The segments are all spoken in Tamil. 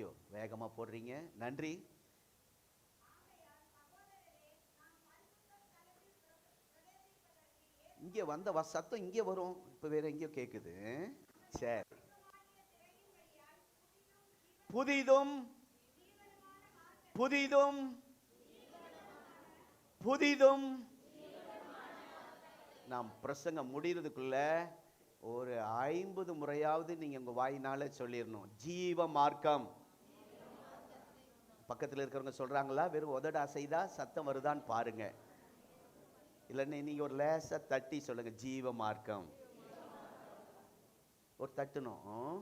தேங்க்யூ, வேகமாக போடுறீங்க, நன்றி. இங்கே வந்த சத்தம் இங்கே வரும், இப்போ வேற எங்கேயோ கேட்குது. சரி. புதிதும் புதிதும் புதிதும் நாம் பிரசங்கம் முடிகிறதுக்குள்ள ஒரு 50 முறையாவது நீங்க உங்க வாயினால சொல்லிடணும், ஜீவ மார்க்கம். பக்கத்தில் இருக்கிறவங்க சொல்றாங்களா? வெறும் உதட அசைதா சத்தம் வருதான்னு பாருங்க. இல்லைன்னு நீங்க ஒரு லேசா தட்டி சொல்லுங்க, ஜீவ மார்க்கம். ஒரு தட்டணும்.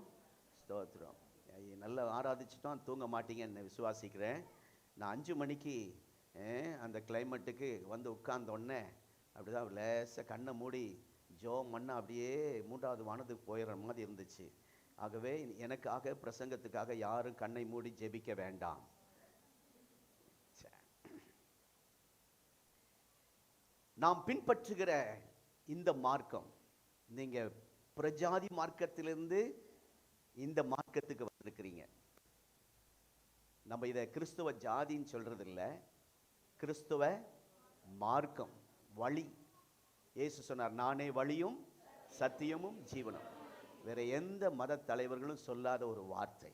ஸ்தோத்திரம். நல்லா ஆராதிச்சிட்டோம், தூங்க மாட்டீங்கன்னு விசுவாசிக்கிறேன். நான் 5 மணிக்கு அந்த கிளைமேட்டுக்கு வந்து உட்கார்ந்த உடனே அப்படிதான் லேசாக கண்ணை மூடி ஜோம் மண்ணை அப்படியே 3வது வானத்துக்கு போயிடுற மாதிரி இருந்துச்சு. ஆகவே எனக்காக பிரசங்கத்துக்காக யாரும் கண்ணை மூடி ஜெபிக்க வேண்டாம். நாம் பின்பற்றுகிற இந்த மார்க்கம், நீங்க பிரஜாதி மார்க்கத்திலிருந்து இந்த மார்க்கத்துக்கு வந்திருக்கிறீங்க. நம்ம இதை கிறிஸ்துவ ஜாதின்னு சொல்றது இல்லை, கிறிஸ்துவ மார்க்கம், வழி. இயேசு சொன்னார், நானே வழியும் சத்தியமும் ஜீவனும். வேற எந்த மத தலைவர்களும் சொல்லாத ஒரு வார்த்தை,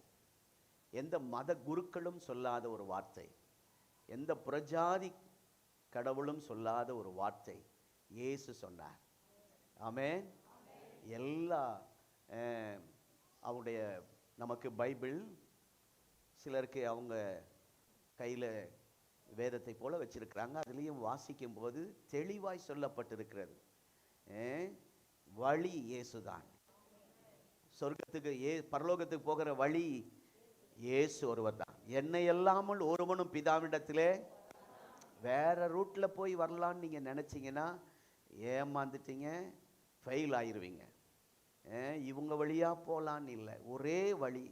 எந்த மத குருக்களும் சொல்லாத ஒரு வார்த்தை, எந்த பிரஜாதி கடவுளும் சொல்லாத ஒரு வார்த்தை இயேசு சொன்னார். ஆமென். எல்லா அவருடைய நமக்கு பைபிள், சிலருக்கு அவங்க கையில் வேதத்தை போல வச்சிருக்கிறாங்க. அதுலேயும் வாசிக்கும் போது தெளிவாய் சொல்லப்பட்டிருக்கிறது, வழி இயேசுதான். சொர்க்கத்துக்கு பரலோகத்துக்கு போகிற வழி இயேசு ஒருவர் தான். என்னை இல்லாமல் ஒருவனும் பிதாவிடத்திலே, வேற ரூட்ல போய் வரலான்னு நீங்க நினைச்சீங்கன்னா ஏமாந்துட்டீங்க, ஃபெயில் ஆயிருவீங்க. இவங்க வழியா போலான்னு இல்லை, ஒரே வழி.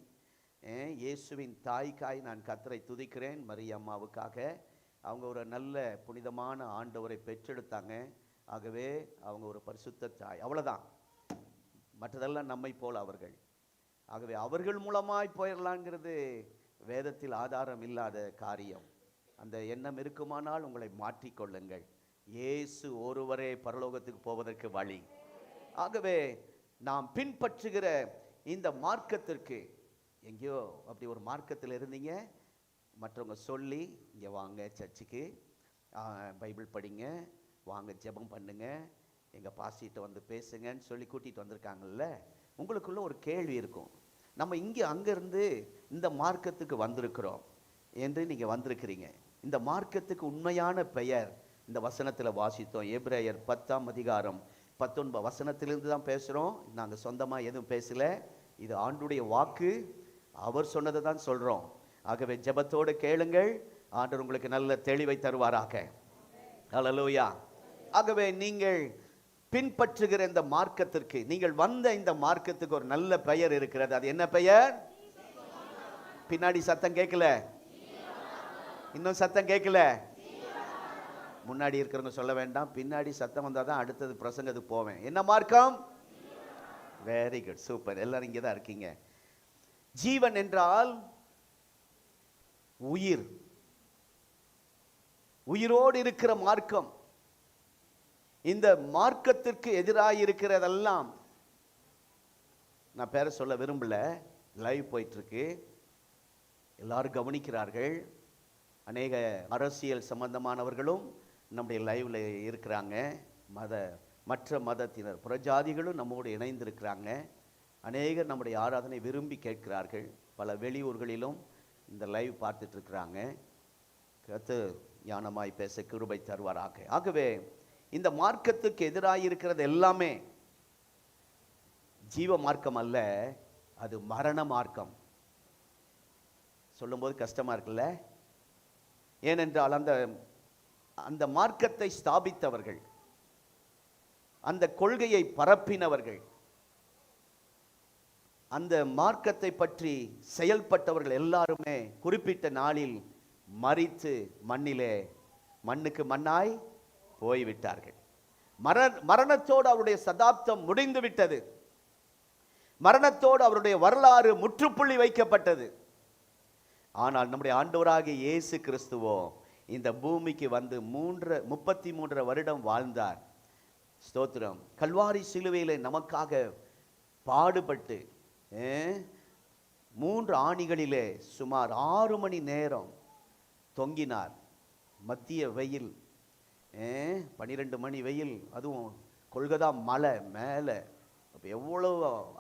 இயேசுவின் தாய்க்காய் நான் கர்த்தரை துதிக்கிறேன், மரியம்மாவுக்காக. அவங்க ஒரு நல்ல புனிதமான ஆண்டவரை பெற்றெடுத்தாங்க. ஆகவே அவங்க ஒரு பரிசுத்த தாய், அவ்வளோதான். மற்றதெல்லாம் நம்மை போல அவர்கள். ஆகவே அவர்கள் மூலமாய் போயிடலாங்கிறது வேதத்தில் ஆதாரம் இல்லாத காரியம். அந்த எண்ணம் இருக்குமானால் உங்களை மாற்றிக்கொள்ளுங்கள். இயேசு ஒருவரே பரலோகத்துக்கு போவதற்கு வழி. ஆகவே நாம் பின்பற்றுகிற இந்த மார்க்கத்திற்கு, எங்கேயோ அப்படி ஒரு மார்க்கத்தில் இருந்தீங்க, மற்றவங்க சொல்லி இங்கே வாங்க சர்ச்சுக்கு, பைபிள் படிங்க, வாங்க ஜெபம் பண்ணுங்க, எங்கள் பாஸ்டர்கிட்ட வந்து பேசுங்கன்னு சொல்லி கூட்டிகிட்டு வந்திருக்காங்கல்ல, உங்களுக்குள்ள ஒரு கேள்வி இருக்கும், நம்ம இங்கே அங்கேருந்து இந்த மார்க்கத்துக்கு வந்திருக்கிறோம் என்று நீங்கள் வந்திருக்கிறீங்க. இந்த மார்க்கத்துக்கு உண்மையான பெயர் இந்த வசனத்தில் வாசித்தோம். எபிரேயர் 10ஆம் அதிகாரம் 19 வசனத்திலிருந்து தான் பேசுகிறோம். நாங்கள் சொந்தமாக எதுவும் பேசல, இது ஆண்டுடைய வாக்கு, அவர் சொன்னதை தான் சொல்கிறோம். ஆகவே ஜெபத்தோடு கேளுங்கள், ஆண்டவர் உங்களுக்கு நல்ல தெளிவை தருவாராக. ஹல்லேலூயா. ஆகவே நீங்கள் பின்பற்றுகிற இந்த மார்க்கத்திற்கு, நீங்கள் வந்த இந்த மார்க்கத்துக்கு ஒரு நல்ல பெயர் இருக்கிறது. அது என்ன பெயர்? பின்னாடி சத்தம் கேட்கல, இன்னும் சத்தம் கேட்கல. முன்னாடி இருக்கிறவங்க சொல்ல வேண்டாம், பின்னாடி சத்தம் வந்தால் தான் அடுத்தது பிரசங்கத்துக்கு போவேன். என்ன மார்க்கம்? Very good, super. எல்லாரும் இங்கே தான் இருக்கீங்க. ஜீவன் என்றால் உயிர், உயிரோடு இருக்கிற மார்க்கம். இந்த மார்க்கத்திற்கு எதிராக இருக்கிறதெல்லாம், நான் பேரை சொல்ல விரும்பல, லைவ் போயிட்டு இருக்கு, எல்லாரும் கவனிக்கிறார்கள். அநேக அரசியல் சம்பந்தமானவர்களும் நம்முடைய லைவ்ல இருக்கிறாங்க, மற்ற மதத்தினர் புறஜாதிகளும் நம்மோடு இணைந்திருக்கிறாங்க. அநேகர் நம்முடைய ஆராதனை விரும்பி கேட்கிறார்கள். பல வெளியூர்களிலும் இந்த லைவ் பார்த்துட்டு இருக்கிறாங்க. கர்த்தர் ஞானமாய் பேச கிருபை தருவாராக. ஆகவே இந்த மார்க்கத்துக்கு எதிராக இருக்கிறது எல்லாமே ஜீவ மார்க்கம் அல்ல, அது மரண மார்க்கம். சொல்லும்போது கஷ்டமா இருக்குல்ல? ஏனென்றால் அந்த மார்க்கத்தை ஸ்தாபித்தவர்கள், அந்த கொள்கையை பரப்பினவர்கள், அந்த மார்க்கத்தை பற்றி செயல்பட்டவர்கள் எல்லாருமே குறிப்பிட்ட நாளில் மரித்து மண்ணுக்கு மண்ணாய் போய்விட்டார்கள். மரணத்தோடு அவருடைய சதாப்தம் முடிந்து விட்டது. மரணத்தோடு அவருடைய வரலாறு முற்றுப்புள்ளி வைக்கப்பட்டது. ஆனால் நம்முடைய ஆண்டவராகிய இயேசு கிறிஸ்துவோ இந்த பூமிக்கு வந்து 33 வருடம் வாழ்ந்தார். ஸ்தோத்திரம். கல்வாரி சிலுவையிலே நமக்காக பாடுபட்டு 3 ஆணிகளிலே சுமார் 6 மணி நேரம் தொங்கினார். மத்திய வெயில், 12 மணி வெயில், அதுவும் கொல்கத்தா மலை மேலே. அப்போ எவ்வளோ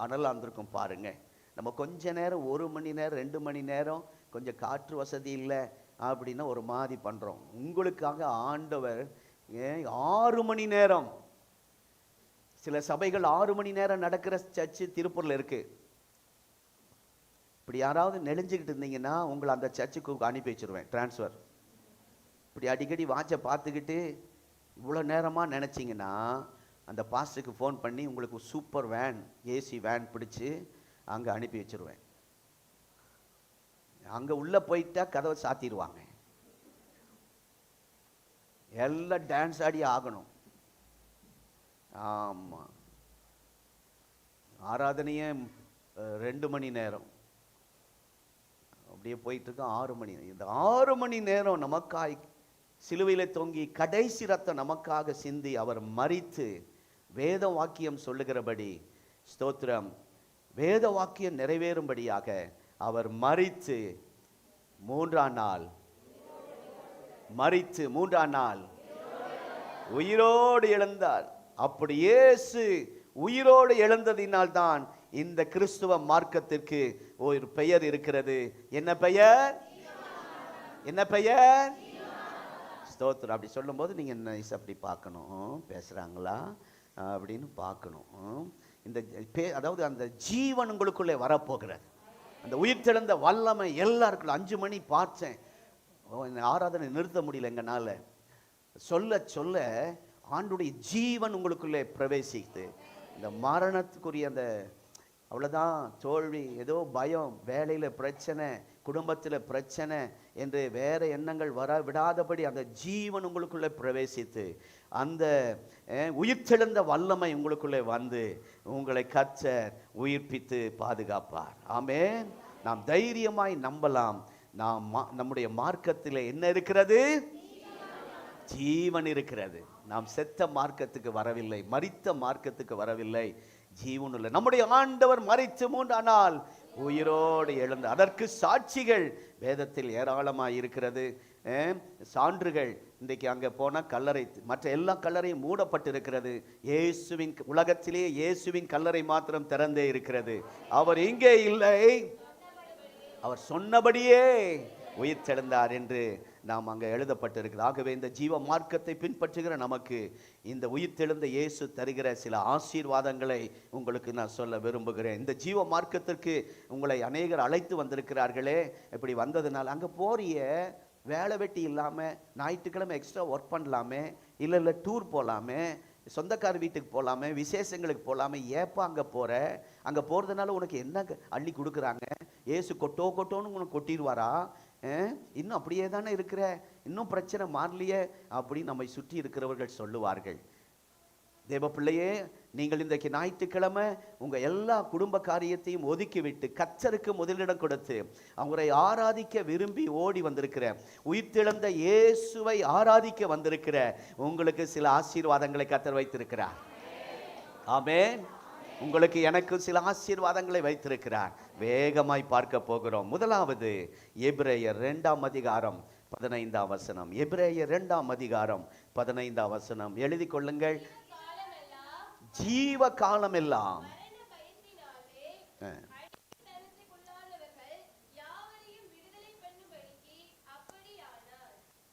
அனலாக இருந்திருக்கும் பாருங்க. நம்ம கொஞ்ச நேரம் 1 மணி நேரம் 2 மணி நேரம் கொஞ்சம் காற்று வசதி இல்லை அப்படின்னா ஒரு மாதிரி பண்ணுறோம். உங்களுக்காக ஆண்டவர் 6 மணி நேரம். சில சபைகள் 6 மணி நேரம் நடக்கிற சர்ச்சு திருப்பூரில் இருக்கு. இப்படி யாராவது நெளிஞ்சுக்கிட்டு இருந்தீங்கன்னா உங்களை அந்த சர்ச்சுக்கு அனுப்பி வச்சிருவேன், டிரான்ஸ்ஃபர். இப்படி அடிக்கடி வாட்சை பார்த்துக்கிட்டு இவ்வளோ நேரமாக நினச்சிங்கன்னா அந்த பாஸ்டருக்கு ஃபோன் பண்ணி உங்களுக்கு சூப்பர் வேன், ஏசி வேன் பிடிச்சி அங்கே அனுப்பி வச்சிருவேன். அங்கே உள்ளே போயிட்டா கதவை சாத்திடுவாங்க. எல்லாம் டான்ஸ் ஆடி ஆகணும். ஆமாம், ஆராதனையே 2 மணி நேரம் அப்படியே போயிட்டு இருக்கோம். 6 மணி. இந்த 6 மணி நேரம் நமக்காய் சிலுவையில் தொங்கி கடைசி ரத்தம் நமக்காக சிந்தி அவர் மரித்து, வேத வாக்கியம் சொல்லுகிறபடி, ஸ்தோத்திரம், வேத வாக்கியம் நிறைவேறும்படியாக அவர் மரித்து 3ஆம் நாள் மரித்து 3ஆம் நாள் உயிரோடு எழுந்தார். அப்படி இயேசு உயிரோடு எழுந்ததினால் தான் இந்த கிறிஸ்துவ மார்க்கத்திற்கு ஒரு பெயர் இருக்கிறது. என்ன பெயர்? என்ன பெயர்? ஸ்தோத்திரம். அப்படி சொல்லும்போது நீங்க நைஸ் அப்படி பார்க்கணும், பேசுறாங்களா அப்படின்னு பார்க்கணும். இந்த அதாவது அந்த ஜீவன் உங்களுக்குள்ளே வரப்போகிறது. அந்த உயிர்த்தெழுந்த வல்லமை எல்லாருக்குள்ள. 5 மணி பார்த்தேன், ஆராதனை நிறுத்த முடியல எங்கனால. சொல்ல சொல்ல ஆண்டுடைய ஜீவன் உங்களுக்குள்ளே பிரவேசித்து இந்த மரணத்துக்குரிய அந்த அவ்வளோதான் தோல்வி, ஏதோ பயம், வேலையில் பிரச்சனை, குடும்பத்தில் பிரச்சனை என்று வேற எண்ணங்கள் வர விடாதபடி அந்த ஜீவன் உங்களுக்குள்ளே பிரவேசித்து அந்த உயிர்த்தெழுந்த வல்லமை உங்களுக்குள்ளே வந்து உங்களை கர்த்தர் உயிர்ப்பித்து பாதுகாப்பார். ஆமென். நாம் தைரியமாய் நம்பலாம். நாம் நம்முடைய மார்க்கத்தில் என்ன இருக்கிறது? ஜீவன் இருக்கிறது. நாம் செத்த மார்க்கத்துக்கு வரவில்லை, மரித்த மார்க்கத்துக்கு வரவில்லை, ஜீவனுள்ள நம்முடைய ஆண்டவர் மரித்து 3ஆம் நாள் உயிரோடு எழுந்த அதற்கு சாட்சிகள் வேதத்தில் ஏராளமாக இருக்கிறது. சான்றுகள். இன்றைக்கு அங்கே போனால் கல்லறை, மற்ற எல்லா கல்லறையும் மூடப்பட்டிருக்கிறது. இயேசுவின் உலகத்திலேயே இயேசுவின் கல்லறை மாத்திரம் திறந்தே இருக்கிறது. அவர் இங்கே இல்லை, அவர் சொன்னபடியே உயிர்த்தெழுந்தார் என்று நாம் அங்கே எழுதப்பட்டிருக்கிறது. ஆகவே இந்த ஜீவ மார்க்கத்தை பின்பற்றுகிற நமக்கு இந்த உயிர்த்தெழுந்த இயேசு தருகிற சில ஆசீர்வாதங்களை உங்களுக்கு நான் சொல்ல விரும்புகிறேன். இந்த ஜீவ மார்க்கத்திற்கு உங்களை அநேகர் அழைத்து வந்திருக்கிறார்களே. இப்படி வந்ததுனால அங்கே போறிய வேலை வெட்டி இல்லாமல் ஞாயிற்றுக்கிழமை எக்ஸ்ட்ரா ஒர்க் பண்ணலாமே, இல்லை டூர் போகலாமே, சொந்தக்கார வீட்டுக்கு போகலாமே, விசேஷங்களுக்கு போகலாமே, ஏப்பா அங்கே போகிற? அங்கே போகிறதுனால உனக்கு என்ன அள்ளி கொடுக்குறாங்க? ஏசு கொட்டோன்னு உனக்கு கொட்டிடுவாரா? இன்னும் அப்படியே தானே இருக்கிற, இன்னும் பிரச்சனை மாறலையே அப்படின்னு நம்மை சுற்றி இருக்கிறவர்கள் சொல்லுவார்கள். தேவ பிள்ளையே, நீங்கள் இன்றைக்கு ஞாயிற்றுக்கிழமை உங்கள் எல்லா குடும்ப காரியத்தையும் ஒதுக்கிவிட்டு கர்த்தருக்கு முதலிடம் கொடுத்து அவரை ஆராதிக்க விரும்பி ஓடி வந்திருக்கிற, உயிர்த்தெழுந்த இயேசுவை ஆராதிக்க வந்திருக்கிற உங்களுக்கு சில ஆசீர்வாதங்களை கர்த்தர் வைத்திருக்கிறார். ஆமென். உங்களுக்கு எனக்கு சில ஆசீர்வாதங்களை வைத்திருக்கிறார். வேகமாய் பார்க்க போகிறோம். முதலாவது எபிரேயர் 2ஆம் அதிகாரம் 15ஆம் வசனம். எபிரேயர் 2ஆம் அதிகாரம் 15ஆம் வசனம் எழுதி கொள்ளுங்கள். ஜீவ காலம் எல்லாம்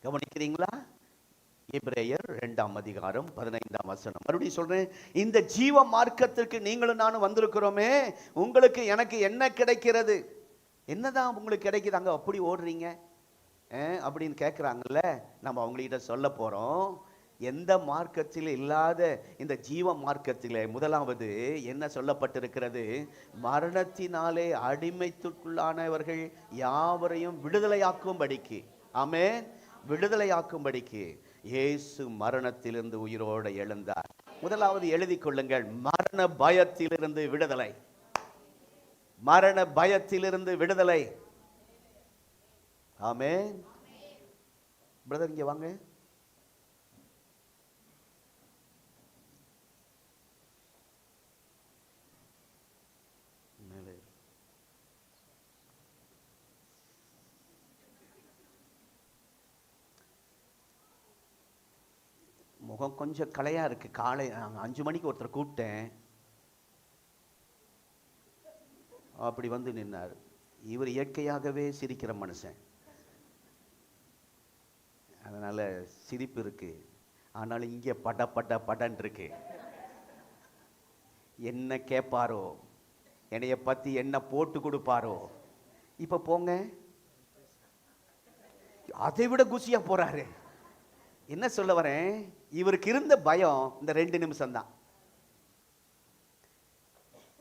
கவனிக்கிறீங்களா? எபிரேயர் 2ஆம் அதிகாரம் 15ஆம் வசனம். மறுபடியும் சொல்றேன், இந்த ஜீவ மார்க்கத்திற்கு நீங்களும் நானும் வந்திருக்கிறோமே, உங்களுக்கு எனக்கு என்ன கிடைக்கிறது? என்னதான் உங்களுக்கு கிடைக்குது? அங்க அப்படி ஓடுறீங்க அப்படின்னு கேட்குறாங்கல்ல. நம்ம அவங்கள்ட்ட சொல்ல போறோம். எந்த மார்க்கத்தில் இல்லாத இந்த ஜீவ மார்க்கத்திலே முதலாவது என்ன சொல்லப்பட்டிருக்கிறது? மரணத்தினாலே அடிமைத்துக்குள்ளானவர்கள் யாவரையும் விடுதலையாக்கும்படிக்கு, ஆமென், விடுதலையாக்கும்படிக்கு இயேசு மரணத்திலிருந்து உயிரோடு எழுந்தார். முதலாவது எழுதி கொள்ளுங்கள், மரண பயத்திலிருந்து விடுதலை. மரண பயத்திலிருந்து விடுதலை. ஆமென். பிரதர் இங்க வாங்க. முகம் கொஞ்சம் கலையா இருக்கு. காலை 5 மணிக்கு ஒருத்தர் கூப்பிட்டேன், அப்படி வந்து நின்னார். இவர் இயற்கையாகவே சிரிக்கிற மனுஷன், அதனால சிரிப்பு இருக்கு. ஆனாலும் இங்கே பட பட படன் இருக்கு. என்ன கேட்பாரோ, என்னைய பத்தி என்ன போட்டு கொடுப்பாரோ. இப்ப போங்க, அதை விட குசியா போறாரு. என்ன சொல்ல வரேன், இவருக்கு இருந்த பயம் இந்த 2 நிமிஷம் தான்.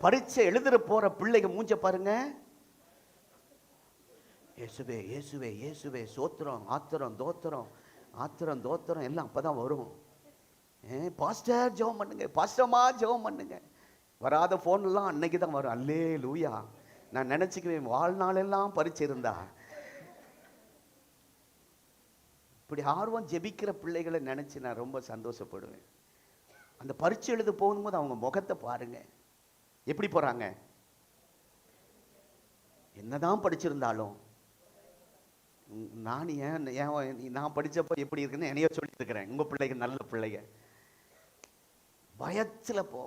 பரீட்சை எழுதுற போற பிள்ளைங்க மூஞ்ச பாருங்க. இயேசுவே இயேசுவே இயேசுவே சோத்திரம், ஆத்திரம் தோத்திரம், ஆத்திரம் தோத்திரம் எல்லாம் அப்பதான் வரும். பாஸ்டர் ஜெபம் பண்ணுங்க, பாஸ்டர்மா ஜெபம் பண்ணுங்க. வராத போன்லாம் அன்னைக்கு தான் வரும். அல்லேலூயா. நான் நினைச்சுக்குவேன், வாழ்நாள் எல்லாம் பரீட்சை இருந்தா. இப்படி ஆர்வம் ஜெபிக்கிற பிள்ளைகளை நினைச்சு நான் ரொம்ப சந்தோஷப்படுவேன். அந்த பரீட்சை எழுத போகும்போது அவங்க முகத்தை பாருங்க, எப்படி போறாங்க. என்னதான் படிச்சிருந்தாலும் நான் படிச்சப்ப எப்படி இருக்குன்னு என்னைய சொல்லிட்டு இருக்கிறேன். உங்க பிள்ளைங்க நல்ல பிள்ளைங்க. பயத்துல போ.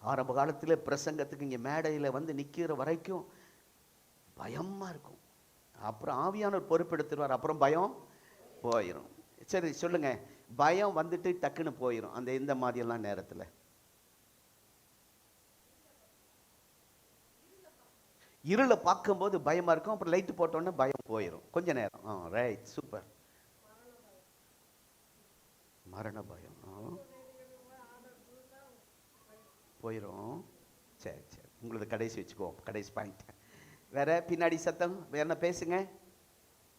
ஆரம்ப காலத்துல பிரசங்கத்துக்கு இங்க மேடையில வந்து நிக்கிற வரைக்கும் பயமா இருக்கும். அப்புறம் ஆவியானவர் பொறுப்பெடுத்துருவார், அப்புறம் பயம் போயிடும். சரி சொல்லுங்க, பயம் வந்துட்டு டக்குன்னு போயிடும். அந்த இந்த மாதிரி எல்லாம் நேரத்துல இருளை பார்க்கும்போது பயமா இருக்கும், அப்புறம் லைட் போட்டோன்னே பயம் போயிடும் கொஞ்ச நேரம். Right, super. மரண பயம் போயிடும். சரி சரி, உங்களது கடைசி வச்சுக்கோ, கடைசி பாயிண்ட். வேற பின்னாடி சத்தம் வேற என்ன பேசுங்க.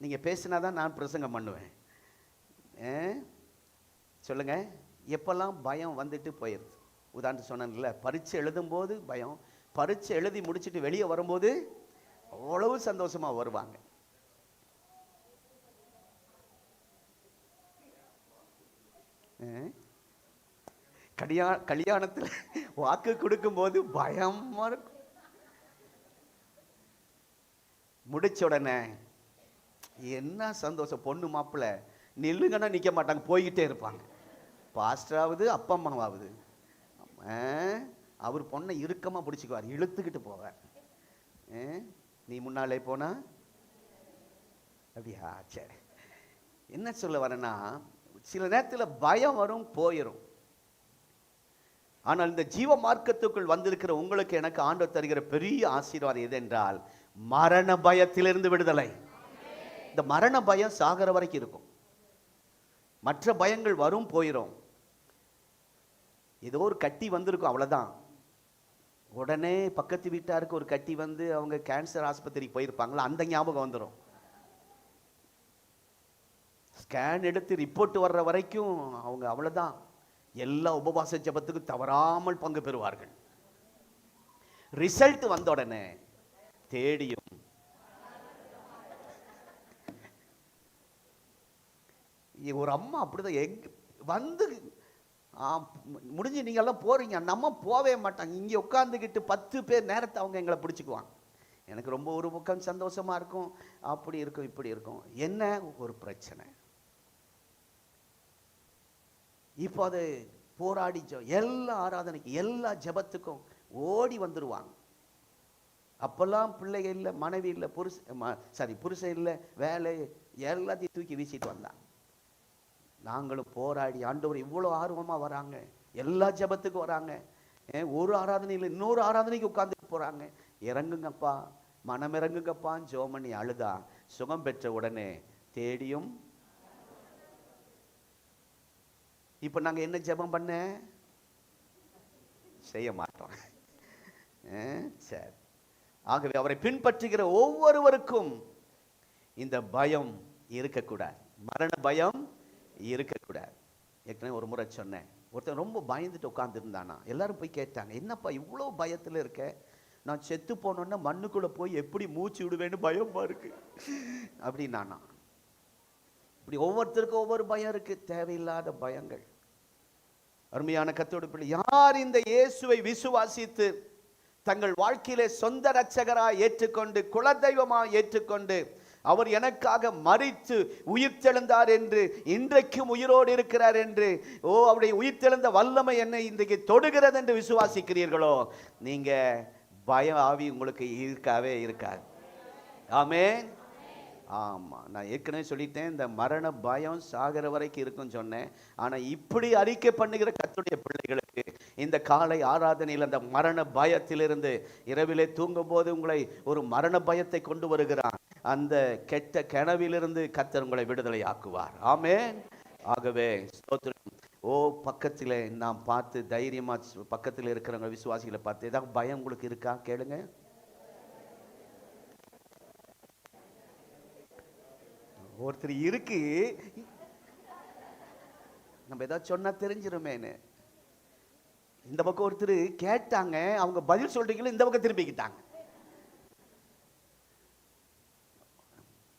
நீங்க பேசினாதான் நான் பிரசங்கம் பண்ணுவேன். சொல்லுங்க, எப்பெல்லாம் பயம் வந்துட்டு போயிடுது. உதாரணத்துக்கு சொன்னேன்ல, பரீட்சை எழுதும் போது பயம், பரீட்சை எழுதி முடிச்சுட்டு வெளியே வரும்போது அவ்வளவு சந்தோஷமா வருவாங்க. கல்யாணத்துல வாக்கு கொடுக்கும் போது பயமா இருக்கும். முடிச்ச உடனே என்ன சந்தோஷம். பொண்ணு மாப்பிள்ள நில்லுங்கன்னா நிக்க மாட்டாங்க, போய்கிட்டே இருப்பாங்க. பாஸ்டராவது அப்பா அம்மாவாவது அவர் பொண்ணை இறுக்கமா பிடிச்சிக்குவார், இழுத்துக்கிட்டு போவார். நீ முன்னாலே போனா அப்படியா. சரி, என்ன சொல்ல வரேன்னா, சில நேரத்தில் பயம் வரும் போயிடும். ஆனால் இந்த ஜீவ மார்க்கத்துக்குள் வந்திருக்கிற உங்களுக்கு எனக்கு ஆண்டவர் தருகிற பெரிய ஆசீர்வாதம் எது என்றால், மரண பயத்திலிருந்து விடுதலை. இந்த மரண பயம் சாகர வரைக்கும் இருக்கும். மற்ற பயங்கள் வரும் போயிடும். ஏதோ ஒரு கட்டி வந்திருக்கும், அவ்வளவுதான். உடனே பக்கத்து வீட்டாருக்கு ஒரு கட்டி வந்து அவங்க கேன்சர் ஆஸ்பத்திரிக்கு போயிருப்பாங்களா, அந்த ஞாபகம் வந்துடும். ஸ்கேன் எடுத்து ரிப்போர்ட் வர்ற வரைக்கும் அவங்க அவ்வளவுதான். எல்லா உபவாச ஜெபத்துக்கு தவறாமல் பங்கு பெறுவார்கள். ரிசல்ட் வந்த உடனே தேடியும் ஒரு அம்மா அப்படிதான் வந்து முடிஞ்சு நீங்க எல்லாம் போறீங்க, நம்ம போவே மாட்டாங்க. இங்க உட்கார்ந்துக்கிட்டு 10 பேர் நேரத்தை அவங்க எங்களை பிடிச்சுக்குவாங்க. எனக்கு ரொம்ப ஒரு பக்கம் சந்தோஷமா இருக்கும், அப்படி இருக்கும் இப்படி இருக்கும். என்ன ஒரு பிரச்சனை. இப்போ அது போராடி எல்லா ஆராதனைக்கு எல்லா ஜெபத்துக்கும் ஓடி வந்துருவாங்க. அப்பெல்லாம் பிள்ளைங்க இல்லை, மனைவி இல்லை, புருஷன் இல்லை, வேலை எல்லாத்தையும் தூக்கி வீசிட்டு வந்தாங்க. நாங்களும் போராடி, ஆண்டவர் இவ்வளோ ஆர்வமா வராங்க, எல்லா ஜெபத்துக்கும் வராங்க. ஒரு ஆராதனையில் இன்னொரு ஆராதனைக்கு உட்கார்ந்து போறாங்க. இறங்குங்கப்பா, மனம் இறங்குங்கப்பான்னு ஜெபம் பண்ணி அழுதா சுகம் பெற்ற உடனே தேடியும். இப்ப நாங்க என்ன ஜெபம் பண்ண செய்ய மாட்டோம். சரி, ஆகவே அவரை பின்பற்றுகிற ஒவ்வொருவருக்கும் இந்த பயம் இருக்கக்கூடாது, மரண பயம் இருக்கக்கூடாது. ஏற்கனவே ஒரு முறை சொன்னேன், ஒருத்தன் ரொம்ப பயந்துட்டு உட்கார்ந்து இருந்தானா. எல்லாரும் போய் கேட்டாங்க, என்னப்பா இவ்வளோ பயத்தில் இருக்க, நான் செத்து போனோன்னா மண்ணுக்குள்ள போய் எப்படி மூச்சு விடுவேன்னு பயமா இருக்கு அப்படின்னா. இப்படி ஒவ்வொருத்தருக்கும் ஒவ்வொரு பயம் இருக்கு, தேவையில்லாத பயங்கள். அருமையான கர்த்தருடைய பிள்ளை, யார் இந்த இயேசுவை விசுவாசித்து தங்கள் வாழ்க்கையிலே சொந்த இரட்சகராய் ஏற்றுக்கொண்டு குலதெய்வமாய் ஏற்றுக்கொண்டு அவர் எனக்காக மரித்து உயிர்த்தெழுந்தார் என்று, இன்றைக்கும் உயிரோடு இருக்கிறார் என்று, அவருடைய உயிர்த்தெழுந்த வல்லமை என்னை இன்றைக்கு தொடுகிறது என்று விசுவாசிக்கிறீர்களோ, நீங்க பயம் ஆவி உங்களுக்கு இருக்கவே இருக்காது. ஆமென். ஆமா, நான் ஏற்கனவே சொல்லிட்டேன், இந்த மரண பயம் சாகிற வரைக்கும் இருக்குன்னு சொன்னேன். ஆனா இப்படி அறிக்கை பண்ணுகிற கர்த்தருடைய பிள்ளைகளுக்கு இந்த காலை ஆராதனையில் அந்த மரண பயத்திலிருந்து, இரவிலே தூங்கும் போது உங்களை ஒரு மரண பயத்தை கொண்டு வருகிறான், அந்த கெட்ட கனவிலிருந்து கர்த்தர் உங்களை விடுதலை ஆக்குவார். ஆமென். ஆகவே ஸ்தோத்திரம். பக்கத்தில் நாம் பார்த்து தைரியமா பக்கத்தில் இருக்கிறவங்க விசுவாசிகளை பார்த்து, ஏதாவது பயம் உங்களுக்கு இருக்கா கேளுங்க. ஒருத்தர் இருக்கு, நம்ம ஏதாவது சொன்னா தெரிஞ்சிருமேன்னு. இந்த பக்கம் ஒருத்தர் கேட்டாங்க, அவங்க பதில் சொல்றீங்களோ இந்த பக்கம் திரும்பிக்கிட்டாங்க.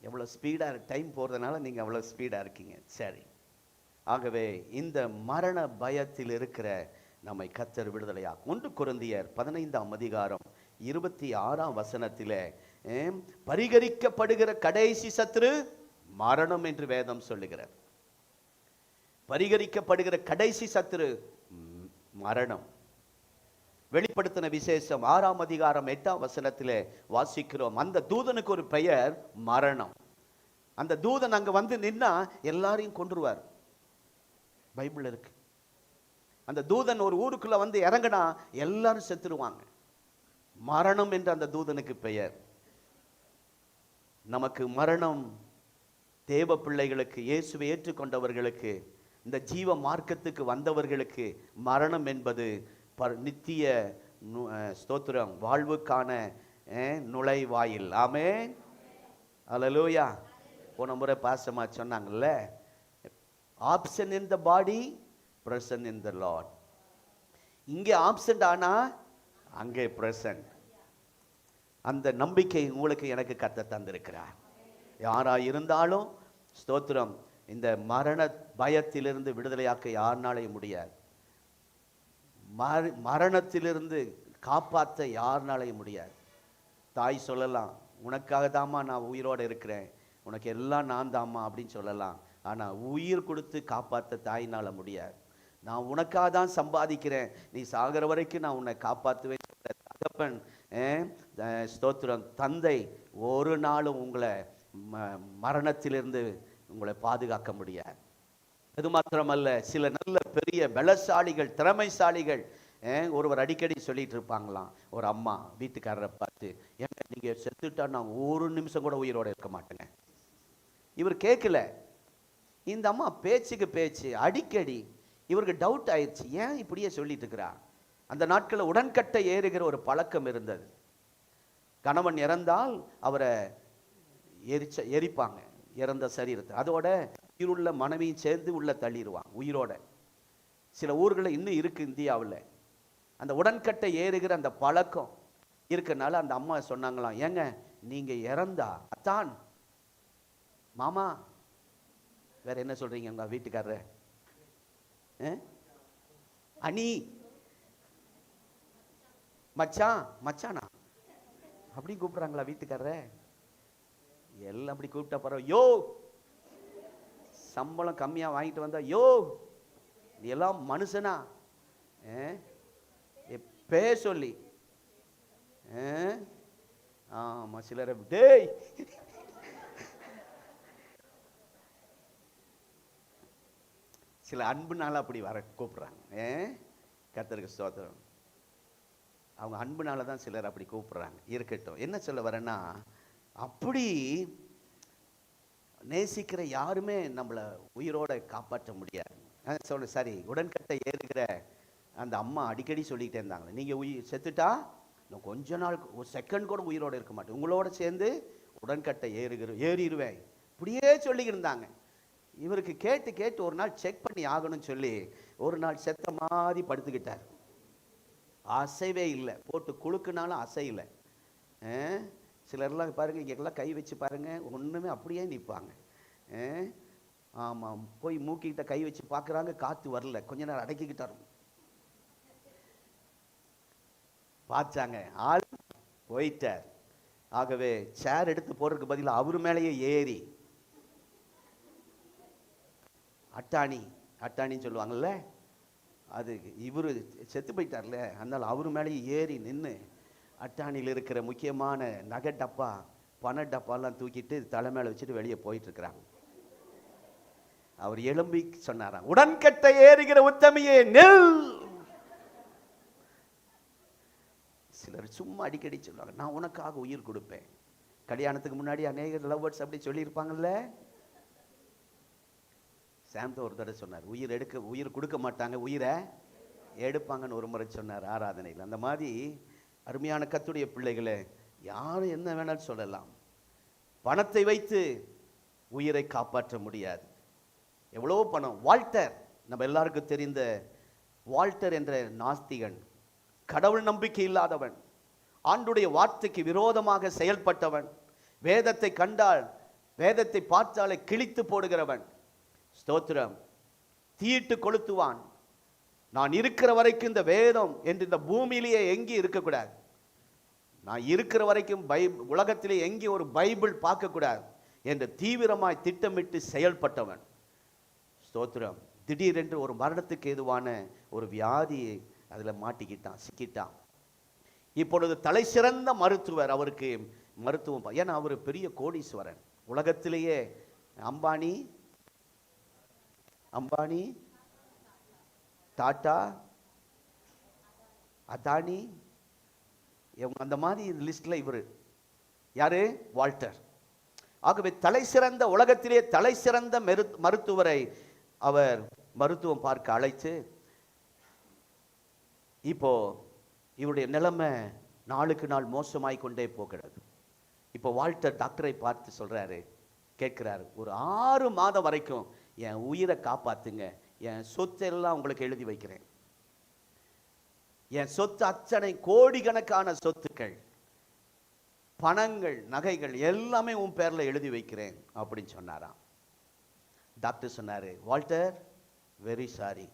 எவ்வளவு ஸ்பீடா டைம் போறதுனால நீங்க அவ்வளவு ஸ்பீடா இருக்கீங்க. சரி, ஆகவே இந்த மரண பயத்தில் இருக்கிற நம்மை கர்த்தர் விடுதலையா. 1 கொரிந்தியர் 15 பரிகரிக்கப்படுகிற கடைசி சத்துரு மரணம் என்று வேதம் சொல்லுகிறார். பரிகரிக்கப்படுகிற கடைசி சத்துரு மரணம். வெளிப்படுத்தின விசேஷம் 6 வாசிக்கிறோம், அந்த தூதனுக்கு ஒரு பெயர் மரணம். அந்த தூதன் அங்க வந்து நின்னா எல்லாரையும் கொன்றுவார், பைபிள் இருக்கு. அந்த தூதன் ஒரு ஊருக்குள்ள வந்து இறங்கினா எல்லாரும் செத்துருவாங்க. மரணம் என்று அந்த தூதனுக்கு பெயர். நமக்கு மரணம், தேவ பிள்ளைகளுக்கு, இயேசுவை ஏற்றுக்கொண்டவர்களுக்கு, இந்த ஜீவ மார்க்கத்துக்கு வந்தவர்களுக்கு மரணம் என்பது நித்திய ஸ்தோத்திரம் வாழ்வுக்கான நுழைவாயில். ஆமென். அல்லேலூயா. போன முறை பாசமா சொன்னாங்கல்ல, option in the body, present in the Lord. இங்கே ஆப்சன்ட் ஆனா அங்கே பிரசன்ட். அந்த நம்பிக்கை உங்களுக்கு எனக்கு கர்த்தர் தந்திருக்கிறார். யாரா இருந்தாலும் ஸ்தோத்திரம், இந்த மரண பயத்திலிருந்து விடுதலையாக்க யாருனாலையும் முடியாது. மரணத்திலிருந்து காப்பாற்ற யாருனாலையும் முடியாது. தாய் சொல்லலாம், உனக்காக தாம்மா நான் உயிரோடு இருக்கிறேன், உனக்கு எல்லாம் நான் தாம்மா அப்படின்னு சொல்லலாம். ஆனா உயிர் கொடுத்து காப்பாற்ற தாயினால முடியாது. நான் உனக்காக தான் சம்பாதிக்கிறேன், நீ சாகிற வரைக்கும் நான் உன்னை காப்பாற்றுவேன். தகப்பன் ஸ்தோத்திரம் தந்தை ஒரு நாளும் உங்களை மரணத்திலிருந்து உங்களை பாதுகாக்க முடியாது. அது மாத்திரமல்ல, சில நல்ல பெரிய பலசாலிகள், திறமைசாலிகள் ஒருவர் அடிக்கடி சொல்லிட்டு இருப்பாங்களாம். ஒரு அம்மா வீட்டுக்காரரை பார்த்து, ஏங்க நீங்க செத்துட்டா நான் ஒரு நிமிஷம் கூட உயிரோட இருக்க மாட்டேங்க. இவர் கேட்கல. இந்த அம்மா பேச்சுக்கு பேச்சு அடிக்கடி இவருக்கு டவுட் ஆயிடுச்சு, ஏன் இப்படியே சொல்லிட்டு இருக்கிறா. அந்த நாட்களில் உடன்கட்டை ஏறுகிற ஒரு பழக்கம் இருந்தது. கணவன் இறந்தால் அவரை எரிப்பாங்க, இறந்த சரீரத்தை. அதோட உயிருள்ள மனைவியும் சேர்ந்து உள்ள தள்ளிடுவாங்க உயிரோட. சில ஊர்களில் இன்னும் இருக்கு இந்தியாவில். அந்த உடன்கட்டை ஏறுகிற அந்த பழக்கம் இருக்கனால அந்த அம்மா சொன்னாங்களாம், ஏங்க நீங்க இறந்தா அத்தான் மாமா வேற என்ன சொல்றீங்க உங்க வீட்டுக்காரர் அனி மச்சான் மச்சானா அப்படி கூப்பிடுறாங்களா வீட்டுக்காரரை? எல்லாம் அப்படி கூப்பிட்டா பரவாயில்ல. யோ சம்பளம் கம்மியா வாங்கிட்டு வந்தா யோ நீ எல்லாம் மனுஷனா பே சொல்லி ஆமா சிலர் டேய் சில அன்புனால அப்படி வர கூப்பிடுறாங்க. கர்த்தருக்கு ஸ்தோத்திரம். அவங்க அன்புனால தான் சிலர் அப்படி கூப்பிடுறாங்க. இருக்கட்டும், என்ன சொல்ல வரேன்னா, அப்படி நேசிக்கிற யாருமே நம்மளை உயிரோட காப்பாற்ற முடியாது. சொல்ல சரி, உடன்கட்டை ஏறுகிற அந்த அம்மா அடிக்கடி சொல்லிக்கிட்டே இருந்தாங்க, நீங்கள் செத்துட்டா இன்னும் கொஞ்ச நாள் ஒரு செகண்ட் கூட உயிரோடு இருக்க மாட்டேன், உங்களோட சேர்ந்து உடன்கட்டை ஏறிடுவேன், இப்படியே சொல்லிக்கிட்டு இருந்தாங்க. இவருக்கு கேட்டு கேட்டு ஒரு நாள் செக் பண்ணி ஆகணும்னு சொல்லி ஒரு நாள் செத்த மாதிரி படுத்துக்கிட்டார். அசைவே இல்லை, போட்டு குலுக்குனாலும் அசையில. சிலர்லாம் பாருங்க, இங்கெல்லாம் கை வச்சு பாருங்க, ஒண்ணுமே அப்படியே நிற்பாங்க. ஆமாம், போய் மூக்கிட்ட கை வச்சு பார்க்குறாங்க, காற்று வரல, கொஞ்ச நேரம் அடக்கிக்கிட்டாரு, பார்த்தாங்க, ஆள் போயிட்டார். ஆகவே சேர் எடுத்து போறதுக்கு பதிலாக அவரு மேலேயே ஏறி, அட்டாணின்னு சொல்லுவாங்கல்ல, அது இவரு செத்து போயிட்டார்ல, அதனால அவரு மேலேயே ஏறி நின்று அட்டாணியில் இருக்கிற முக்கியமான நகை டப்பா, பண டப்பாலாம் தூக்கிட்டு தலை மேலே வச்சுட்டு வெளியே போயிட்டு இருக்கிறாங்க. அவர் எழும்பி சொன்னாராம், உடன்கட்டை ஏறுகிற உத்தமியே நில். சிலர் சும்மா அடிக்கடி சொல்லுவாங்க, நான் உனக்காக உயிர் கொடுப்பேன். கல்யாணத்துக்கு முன்னாடி அநேக லவ்வர்ஸ் அப்படி சொல்லியிருப்பாங்கல்ல. சாம்சன் ஒரு தடவை சொன்னார், உயிர் கொடுக்க மாட்டாங்க, உயிரை எடுப்பாங்கன்னு ஒரு முறை சொன்னார் ஆராதனையில். அந்த மாதிரி அருமையான கர்த்தருடைய பிள்ளைகளே, யாரும் என்ன வேணாலும் சொல்லலாம், பணத்தை வைத்து உயிரை காப்பாற்ற முடியாது. எவ்வளோ பணம். வால்டர், நம்ம எல்லாருக்கும் தெரிந்த வால்டர் என்ற நாஸ்திகன், கடவுள் நம்பிக்கை இல்லாதவன், ஆண்டுடைய வார்த்தைக்கு விரோதமாக செயல்பட்டவன், வேதத்தை கண்டால், வேதத்தை பார்த்தாலே கிழித்து போடுகிறவன், ஸ்தோத்திரம், தீட்டு கொளுத்துவான். நான் இருக்கிற வரைக்கும் இந்த வேதம் என்று இந்த பூமியிலேயே எங்கேயும் இருக்கக்கூடாது, நான் இருக்கிற வரைக்கும் உலகத்திலே எங்கேயும் ஒரு பைபிள் பார்க்கக்கூடாது என்று தீவிரமாய் திட்டமிட்டு செயல்பட்டவன். ஸ்தோத்திரம். திடீரென்று ஒரு மரணத்துக்கு ஏதுவான ஒரு வியாதியை அதில் மாட்டிக்கிட்டான், சிக்கிட்டான். இப்பொழுது தலை சிறந்த மருத்துவர், அவருக்கு மருத்துவம், ஏன்னா அவர் பெரிய கோடீஸ்வரன், உலகத்திலேயே அம்பானி, டாடா, அதானி, அந்த மாதிரி லிஸ்ட்ல இவர் யாரு? வால்டர். ஆகவே தலை சிறந்த, உலகத்திலே தலை சிறந்த மருத்துவரை அவர் மருத்துவம் பார்க்க அழைத்து, இப்போ இவருடைய நிலைமை நாளுக்கு நாள் மோசமாய் கொண்டே போகிறது. இப்போ வால்டர் டாக்டரை பார்த்து சொல்றாரு, கேட்கிறாரு, ஒரு 6 மாதம் வரைக்கும் என் உயிரை காப்பாத்துங்க, என் சொத்தெல்லாம் உங்களுக்கு எழுதி வைக்கிறேன், என் சொத்து அத்தனை கோடிக்கணக்கான சொத்துக்கள், பணங்கள், நகைகள் எல்லாமே உன் பேர்ல எழுதி வைக்கிறேன் அப்படின்னு சொன்னாராம். டாக்டர் சொன்னாரு, வால்டர், வெரி சாரி,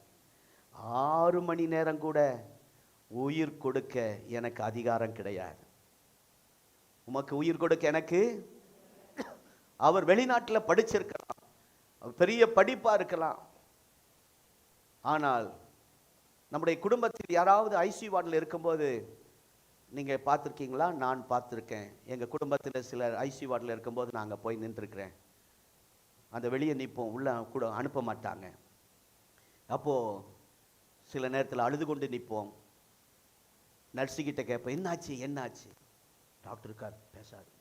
6 மணி நேரம் கூட உயிர் கொடுக்க எனக்கு அதிகாரம் கிடையாது, உமக்கு உயிர் கொடுக்க எனக்கு. அவர் வெளிநாட்டில் படிச்சிருக்கலாம், பெரிய படிப்பா இருக்கலாம், ஆனால் நம்முடைய குடும்பத்தில் யாராவது ஐசியூ வார்டில் இருக்கும்போது நீங்க பார்த்துருக்கீங்களா? நான் பார்த்துருக்கேன். எங்க குடும்பத்தில் சிலர் ஐசியூ வார்டில் இருக்கும்போது நாங்கள் போய் நின்றுருக்கிறேன். அந்த வெளியே நிற்போம், உள்ள கூட அனுப்ப மாட்டாங்க. அப்போ சில நேரத்தில் அழுது கொண்டு நிற்போம். நர்ஸுக்கிட்ட கேட்பேன், என்னாச்சு? டாக்டர் இருக்கார், பேசாது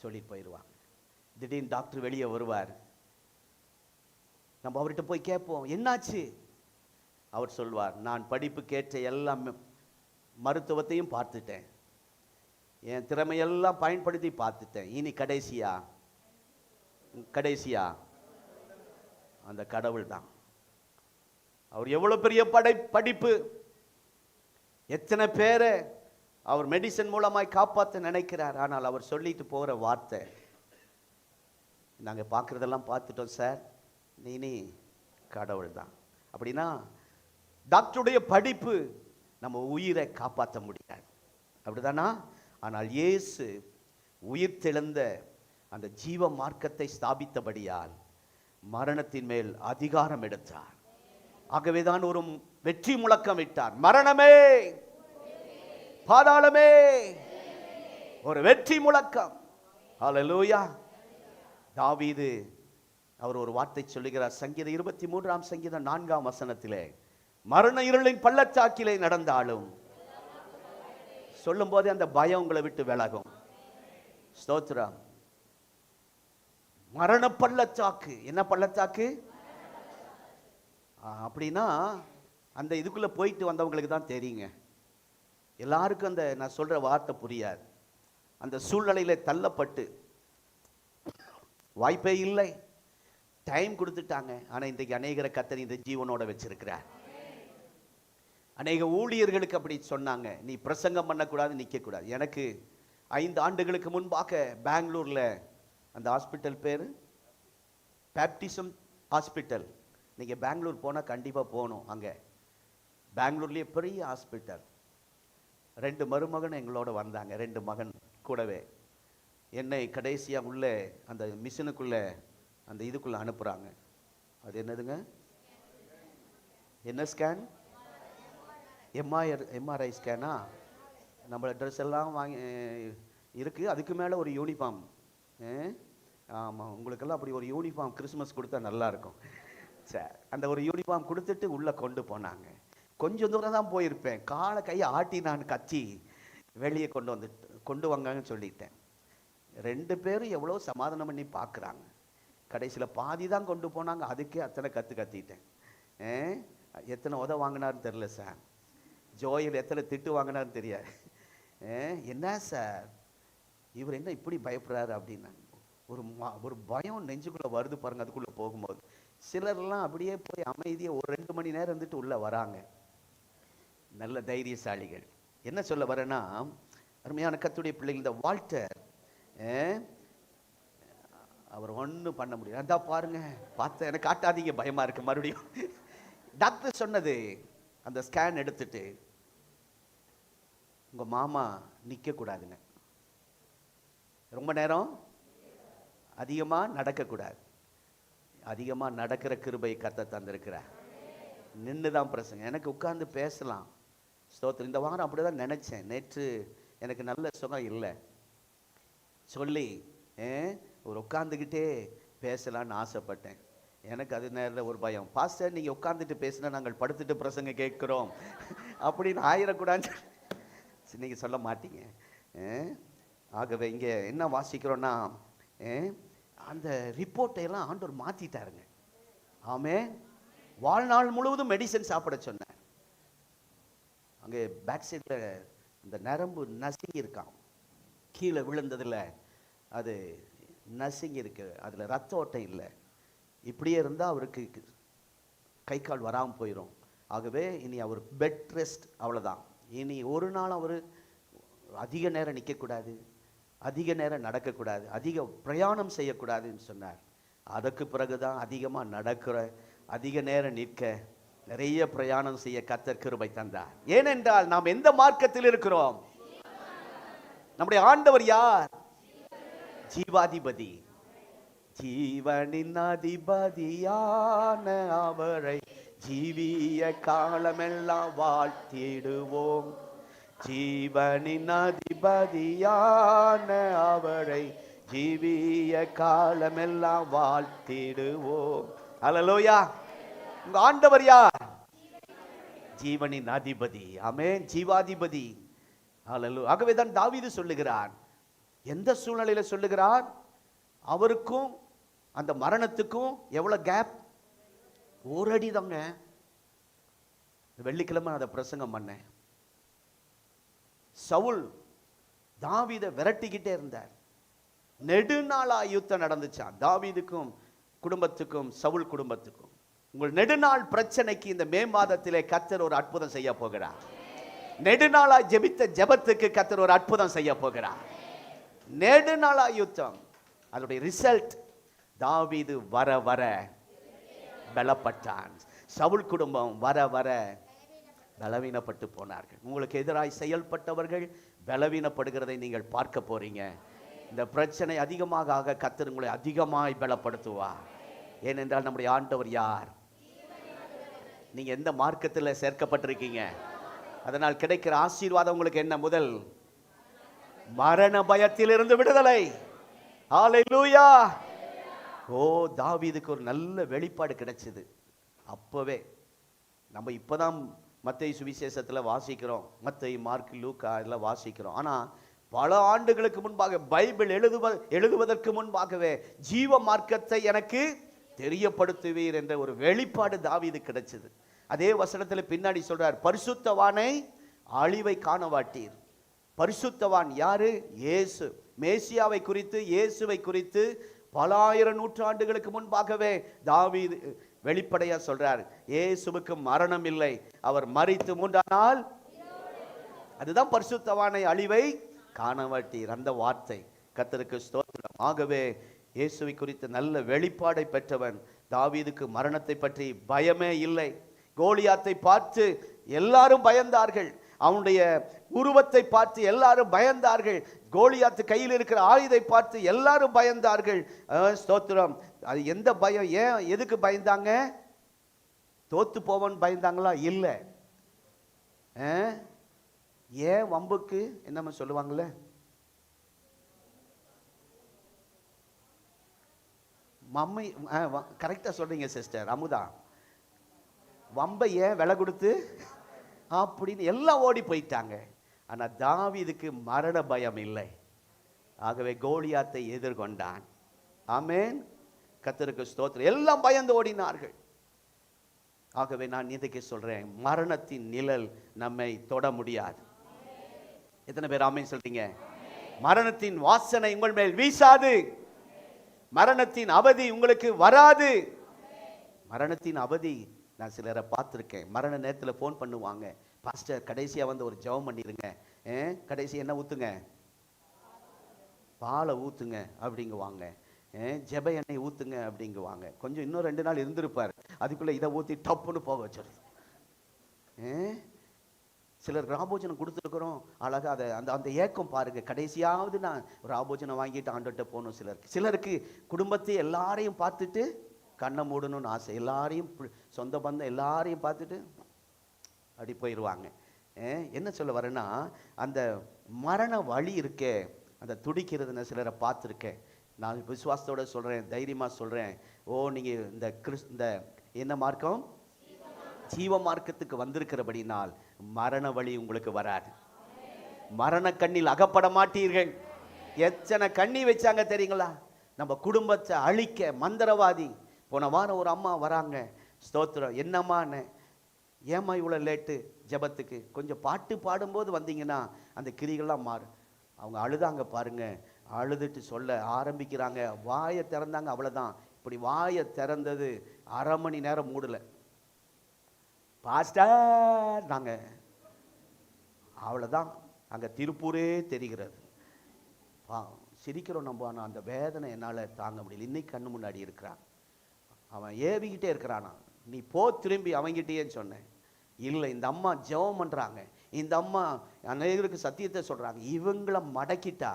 சொல்லிட்டு போயிடுவாங்க. திடீர்னு டாக்டர் வெளியே வருவார், நம்ம அவர்கிட்ட போய் கேட்போம், என்னாச்சு? அவர் சொல்வார், நான் படிப்பு கேட்ட எல்லாம் மருத்துவத்தையும் பார்த்துட்டேன், என் திறமையெல்லாம் பயன்படுத்தி பார்த்துட்டேன், இனி கடைசியா அந்த கடவுள் தான். அவர் எவ்வளவு பெரிய படிப்பு, எத்தனை பேரை அவர் மெடிசன் மூலமாய் காப்பாற்ற நினைக்கிறார். ஆனால் அவர் சொல்லிட்டு போகிற வார்த்தை, நாங்கள் பார்க்குறதெல்லாம் பார்த்துட்டோம் சார், நீ கடவுள் தான். அப்படின்னா டாக்டருடைய படிப்பு நம்ம உயிரை காப்பாற்ற முடியாது, அப்படிதானா? ஆனால் இயேசு உயிர் தெழுந்த அந்த ஜீவ மார்க்கத்தை ஸ்தாபித்தபடியால் மரணத்தின் மேல் அதிகாரம் எடுத்தார். ஆகவேதான் ஒரு வெற்றி முழக்கம் விட்டார், மரணமே பாதாளமே ஒரு வெற்றி முழக்கம். ஹல்லேலூயா. தாவீது அவர் ஒரு வார்த்தை சொல்லுகிறார், சங்கீதம் 23 சங்கீதம் 4 வசனத்திலே, மரண இருளின் பள்ளத்தாக்கிலே நடந்தாலும், சொல்லும் போதே அந்த பயம் உங்களை விட்டு விலகும். ஸ்தோத்திரம். மரண பள்ளத்தாக்கு, என்ன பள்ளத்தாக்கு அப்படின்னா அந்த இதுக்குள்ள போயிட்டு வந்தவங்களுக்கு தான் தெரியுங்க. எல்லாருக்கும் அந்த நான் சொல்ற வார்த்தை புரியாது. அந்த சூழ்நிலையில தள்ளப்பட்டு வாய்ப்பே இல்லை, டைம் கொடுத்துட்டாங்க. ஆனா இன்றைக்கு அநேகரை கர்த்தர் இந்த ஜீவனோட வச்சிருக்கிறார். அநேக ஊழியர்களுக்கு அப்படி சொன்னாங்க, நீ பிரசங்கம் பண்ணக்கூடாது, நிற்கக்கூடாது. எனக்கு 5 ஆண்டுகளுக்கு முன்பாக பெங்களூரில், அந்த ஹாஸ்பிட்டல் பேர் பேப்டிசம் ஹாஸ்பிட்டல். நீங்கள் பெங்களூர் போனால் கண்டிப்பாக போகணும். அங்கே பெங்களூர்லேயே பெரிய ஹாஸ்பிட்டல். 2 மருமகன் எங்களோட வந்தாங்க, 2 மகன் கூடவே. என்னை கடைசியாக உள்ள அந்த மிஷினுக்குள்ளே, அந்த இதுக்குள்ளே அனுப்புகிறாங்க. அது என்னதுங்க? என்ன ஸ்கேன்? எம்ஆர்ஐ ஸ்கேனா? நம்ம ட்ரெஸ் எல்லாம் வாங்கி இருக்குது. அதுக்கு மேலே ஒரு யூனிஃபார்ம். ஆமாம், உங்களுக்கெல்லாம் அப்படி ஒரு யூனிஃபார்ம் கிறிஸ்மஸ் கொடுத்தா நல்லாயிருக்கும். சரி, அந்த ஒரு யூனிஃபார்ம் கொடுத்துட்டு உள்ளே கொண்டு போனாங்க. கொஞ்சம் தூரம் தான் போயிருப்பேன், காலை கையை ஆட்டி நான் கத்தி வெளியே கொண்டு வாங்கன்னு சொல்லிட்டேன். 2 பேரும் எவ்வளோ சமாதானம் பண்ணி பார்க்குறாங்க. கடைசியில் பாதி தான் கொண்டு போனாங்க. அதுக்கே அத்தனை கத்திட்டேன். எத்தனை உத வாங்கினார்னு தெரில சார். ஜோயில் எத்தனை திட்டு வாங்கினார்னு தெரியாது. என்ன சார் இவர் என்ன இப்படி பயப்படுறாரு அப்படின்னா, ஒரு பயம் நெஞ்சுக்குள்ளே வருது பாருங்க. அதுக்குள்ளே போகும்போது சிலர்லாம் அப்படியே போய் அமைதியாக ஒரு 2 மணி நேரம் இருந்துட்டு உள்ளே வராங்க. நல்ல தைரியசாலிகள். என்ன சொல்ல வரேன்னா, அருமையான கர்த்தருடைய பிள்ளைகள், இந்த வால்டர் அவர் ஒன்றும் பண்ண முடியாது. அதான் பாருங்க, பார்த்த எனக்கு காட்டாதீங்க, பயமா இருக்கு. மறுபடியும் டாக்டர் சொன்னது, அந்த ஸ்கேன் எடுத்துட்டு உங்க மாமா நிற்க கூடாதுங்க, ரொம்ப நேரம் அதிகமாக நடக்கக்கூடாது. அதிகமாக நடக்கிற கிருபை கர்த்தர் தந்திருக்கிறார். நின்று தான் பிரசங்க. எனக்கு உட்கார்ந்து பேசலாம். ஸ்தோத்திரம். இந்த வாரம் அப்படி தான் நினச்சேன். நேற்று எனக்கு நல்ல சுகம் இல்லை சொல்லி ஒரு உட்காந்துக்கிட்டே பேசலான்னு ஆசைப்பட்டேன். எனக்கு அது நேரில் ஒரு பயம். பாஸ்டர் நீங்கள் உட்காந்துட்டு பேசினா நாங்கள் படுத்துட்டு பிரசங்க கேட்குறோம் அப்படின்னு ஆயிடக்கூடாதுன்னு நீங்கள் சொல்ல மாட்டீங்க. ஆகவே இங்கே என்ன வாசிக்கிறோன்னா, அந்த ரிப்போர்ட்டையெல்லாம் ஆண்டவர் மாற்றிட்டாருங்க. ஆமே, வாழ்நாள் முழுவதும் மெடிசன் சாப்பிட சொன்னார். அங்கே பேக் சைடில் இந்த நரம்பு நசுங்கி இருக்கான், கீழே விழுந்ததில் அது நசுங்கி இருக்கு, அதில் ரத்த ஓட்டம் இல்லை. இப்படியே இருந்தால் அவருக்கு கை கால் வராமல் போயிடும். ஆகவே இனி அவர் பெட் ரெஸ்ட், அவ்வளோதான். இனி ஒரு நாள் அவர் அதிக நேரம் நிற்கக்கூடாது, அதிக நேரம் நடக்கக்கூடாது, அதிக பிரயாணம் செய்யக்கூடாதுன்னு சொன்னார். அதற்கு பிறகு தான் அதிகமாக நடக்கிற, அதிக நேரம் நிற்க, நிறைய பிரயாணம் செய்ய கர்த்தர் கிருபை தந்தார். ஏனென்றால் நாம் எந்த மார்க்கத்தில் இருக்கிறோம்? நம்முடைய ஆண்டவர் யார்? ஜீவாதிபதி. ஜீவனின் அதிபதியான அவரை ஜீவிய காலமெல்லாம் வாழ்த்திடுவோம். ஜீவனின் அதிபதியான அவரை ஜீவிய காலமெல்லாம் வாழ்த்திடுவோம். அல்லேலூயா. உங்க ஆண்டவர் யார்? ஜீவனின் அதிபதி. ஆமென், ஜீவாதிபதி. அல்லேலூயா. ஆகவே தான் தாவீது சொல்லுகிறார். எந்த சூழ்நிலையில சொல்லுகிறார்? அவருக்கும் அந்த மரணத்துக்கும் எவ்வளவு கேப்? 1 அடி தாங்க. வெள்ளிக்கிழமை அதை பிரசங்கம் பண்ணேன். சவுல் தாவீதை விரட்டிக்கிட்டே இருந்தார். நெடுநாளா யுத்தம் நடந்துச்சான் தாவீதுக்கும் குடும்பத்துக்கும் சவுல் குடும்பத்துக்கும். உங்கள் நெடுநாள் பிரச்சனைக்கு இந்த மே மாதத்திலே கர்த்தர் ஒரு அற்புதம் செய்ய போகிறார். நெடுநாளா ஜெபித்த ஜெபத்துக்கு கர்த்தர் ஒரு அற்புதம் செய்ய போகிறார். நெடுநாளா யுத்தம், அதோடைய ரிசல்ட் தாவீது வர வர பலப்பட்டான். சவுல் குடும்பம் வர வர பலவீனப்பட்டு போனார்கள். உங்களுக்கு எதிராய் செயல்பட்டவர்கள் பலவீனப்படுகிறதை நீங்கள் பார்க்க போறீங்க. இந்த பிரச்சனை அதிகமாக ஆக கர்த்தர் உங்களை அதிகமாய் பலப்படுத்துவார். ஏனென்றால் நம்முடைய ஆண்டவர் யார்? நீங்க எந்த மார்க்கத்தில் சேர்க்கப்பட்டிருக்கீங்க? அதனால் கிடைக்கிற ஆசீர்வாதம் உங்களுக்கு என்ன? முதல், மரண பயத்திலிருந்து விடுதலை. ஹல்லேலூயா. ஓ, தாவீதுக்கு ஒரு நல்ல வெளிப்பாடு கிடைச்சது அப்பவே. நம்ம இப்பதான் மத்தேயு சுவிசேஷத்தில் வாசிக்கிறோம், மத்தேயு, மார்க், லூக்கா இதெல்லாம் வாசிக்கிறோம். ஆனால் பல ஆண்டுகளுக்கு முன்பாக பைபிள் எழுதுவதற்கு முன்பாகவே ஜீவ மார்க்கத்தை எனக்கு தெரியப்படுத்துவீர் என்ற ஒரு வெளிப்பாடு தாவீது கிடைச்சது. அதே வசனத்தில் பின்னாடி சொல்றார், பரிசுத்தவானை அழிவை காணவாட்டீர். பரிசுத்தவான் யாரு? இயேசு. மேசியாவை குறித்து, இயேசுவை குறித்து பல ஆயிரம் நூற்றாண்டுகளுக்கு முன்பாகவே தாவீது வெளிப்படையா சொல்றார், இயேசுவுக்கு மரணம் இல்லை, அவர் மரித்து 3ஆம் நாள். அதுதான் பரிசுத்தவானை அழிவை காணவட்டீர். அந்த வார்த்தை கர்த்தருக்கு ஸ்தோத்திரம். ஆகவே இயேசுவை குறித்து நல்ல வெளிப்பாடை பெற்றவன். தாவீதுக்கு மரணத்தை பற்றி பயமே இல்லை. கோலியாத்தை பார்த்து எல்லாரும் பயந்தார்கள். அவனுடைய உருவத்தை பார்த்து எல்லாரும் பயந்தார்கள். கோலியாத்து கையில் இருக்கிற ஆயுதை பார்த்து எல்லாரும் பயந்தார்கள். ஸ்தோத்திரம். அது எந்த பயம்? ஏன், எதுக்கு பயந்தாங்க? தோத்து போவன் பயந்தாங்களா? இல்லை. ஏன்? வம்புக்கு என்னமா சொல்லுவாங்களே, மம்மி. கரெக்டா சொல்றீங்க சிஸ்டர் அமுதா. வம்பை ஏன் விலை கொடுத்து அப்படின்னு எல்லாம் ஓடி போயிட்டாங்க. ஆனா தாவீதுக்கு மரண பயம் இல்லை. ஆகவே கோலியாத்தை எதிர்கொண்டான். ஆமென். கர்த்தருக்கு ஸ்தோத்திரம். எல்லாம் பயந்து ஓடினார்கள். ஆகவே நான் இன்றைக்கு சொல்றேன், மரணத்தின் நிழல் நம்மை தொட முடியாது. எத்தனை பேர் ஆமென் சொல்றீங்க? மரணத்தின் வாசனை உங்கள் மேல் வீசாது. மரணத்தின் அவதி உங்களுக்கு வராது. மரணத்தின் அவதி, நான் சிலரை பார்த்துருக்கேன். மரண நேரத்தில் ஃபோன் பண்ணுவாங்க, பாஸ்டர் கடைசியாக வந்து ஒரு ஜெபம் பண்ணிடுங்க, கடைசி என்ன ஊற்றுங்க, பாலை ஊற்றுங்க அப்படிங்குவாங்க, ஜெப எண்ணெய் ஊற்றுங்க அப்படிங்குவாங்க. கொஞ்சம் இன்னும் 2 நாள் இருந்திருப்பார், அதுக்குள்ளே இதை ஊற்றி டப்புன்னு போக வச்சிருது. சிலருக்கு ராபோஜனம் கொடுத்துருக்குறோம், அழகாக அதை அந்த ஏக்கம் பாருங்க. கடைசியாவது நான் ராபோஜனம் வாங்கிட்டு ஆண்டுகிட்ட போகணும். சிலருக்கு குடும்பத்தை எல்லாரையும் பார்த்துட்டு கண்ணை மூடணும்னு ஆசை. எல்லாரையும், சொந்த பந்தம் எல்லாரையும் பார்த்துட்டு அப்படி போயிடுவாங்க. என்ன சொல்ல வரேன்னா, அந்த மரண வழி இருக்கே, அந்த துடிக்கிறதுன்னு சிலரை பார்த்துருக்கேன். நான் விசுவாசத்தோட சொல்கிறேன், தைரியமாக சொல்கிறேன். நீங்கள் இந்த என்ன மார்க்கம்? ஜீவ மார்க்கத்துக்கு வந்திருக்கிறபடினால் மரண வழி உங்களுக்கு வராது. மரண கண்ணில் அகப்பட மாட்டீர்கள். எத்தனை கண்ணி வச்சாங்க தெரியுங்களா நம்ம குடும்பத்தை அழிக்க மந்திரவாதி. போன வாரம் ஒரு அம்மா வராங்க, ஸ்தோத்திரம். என்னம்மான்னு, ஏம்மா இவ்வளோ லேட்டு ஜபத்துக்கு? கொஞ்சம் பாட்டு பாடும்போது வந்தீங்கன்னா அந்த கிரிகள்லாம் மாறும். அவங்க அழுதாங்க பாருங்க. அழுதுட்டு சொல்ல ஆரம்பிக்கிறாங்க. வாயை திறந்தாங்க, அவ்வளோதான். இப்படி வாயை திறந்தது 1/2 மணி நேரம் மூடலை. பாஸ்டர் நாங்கள் அவ்வளோதான். அங்கே திருப்பூரே தெரிகிறது. சிரிக்கிறோம் நம்ம, ஆனால் அந்த வேதனை என்னால் தாங்க முடியல. இன்னைக்கு கண்ணு முன்னாடி இருக்கிறான். அவன் ஏவிக்கிட்டே இருக்கிறானா, நீ போ திரும்பி அவங்கிட்டேன்னு சொன்னேன். இல்லை, இந்த அம்மா ஜெபம் பண்ணுறாங்க. இந்த அம்மா அநேகருக்கு சத்தியத்தை சொல்கிறாங்க. இவங்கள மடக்கிட்டா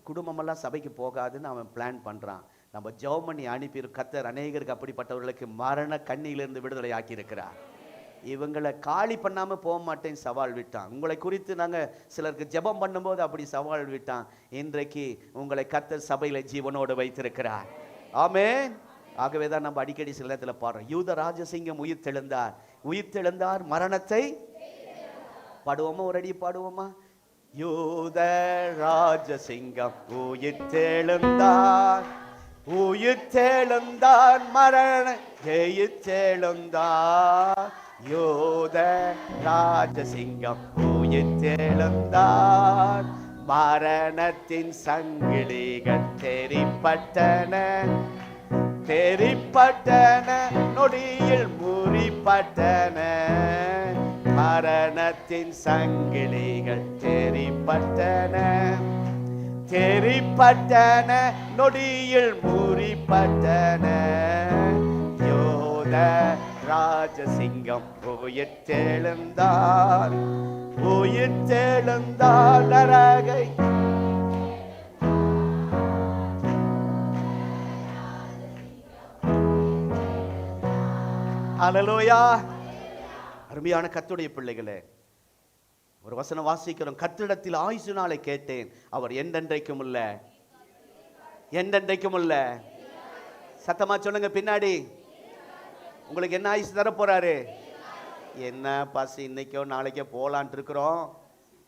குடும்பமெல்லாம் சபைக்கு போகாதுன்னு அவன் பிளான் பண்ணுறான். நம்ம ஜெபம் பண்ணி அனுப்பி கர்த்தர் அநேகருக்கு அப்படிப்பட்டவர்களுக்கு மரண கண்ணியிலிருந்து விடுதலை ஆக்கியிருக்கிறார். இவங்களை காலி பண்ணாமல் போக மாட்டேன்னு சவால் விட்டான். உங்களை குறித்து நாங்கள் சிலருக்கு ஜெபம் பண்ணும்போது அப்படி சவால் விட்டான். இன்றைக்கு உங்களை கர்த்தர் சபையில் ஜீவனோடு வைத்திருக்கிறார். ஆமென். ஆகவே தான் நம்ம அடிக்கடி சில நேரத்தில் பாடுறோம், யூத ராஜசிங்கம் உயிர் தெழுந்தார், உயிர் தெழுந்தார், மரணத்தை பாடுவோமா? ஒரு அடி பாடுவோமா? யூத ராஜசிங்கம் உயிர் தெழுந்தார், உயிர் தெழுந்தார், மரண ஜெயித்தெழுந்தார். யூத ராஜசிங்கம் உயிர் தெழுந்தார், மரணத்தின் சங்கிலிகள் தெரிப்பட்டன, தெரிப்பட்டன, நொடியில் முறிப்பட்டன. மரணத்தின் சங்கிலிகள் தெரிப்பட்டன, தெரிப்பட்டன, நொடியில் முறிப்பட்டன. யூத ராஜசிங்கம் உயிர் தெழுந்தார், உயிர் தெழுந்தார், நரகை அல்லேலூயா. அருமையான கர்த்தருடைய பிள்ளைகளே, ஒரு வசனம் வாசிக்கிறோம். கர்த்தரிடத்தில் ஆயுசு நாளை கேட்டேன், அவர் என்றென்றைக்கும் இல்ல, என்றென்றைக்கும் இல்ல. சத்தமா சொல்லுங்க பின்னாடி. உங்களுக்கு என்ன ஆயுசு தர போறாரு? என்ன பாசி, இன்னைக்கோ நாளைக்கோ போலான் இருக்கிறோம்.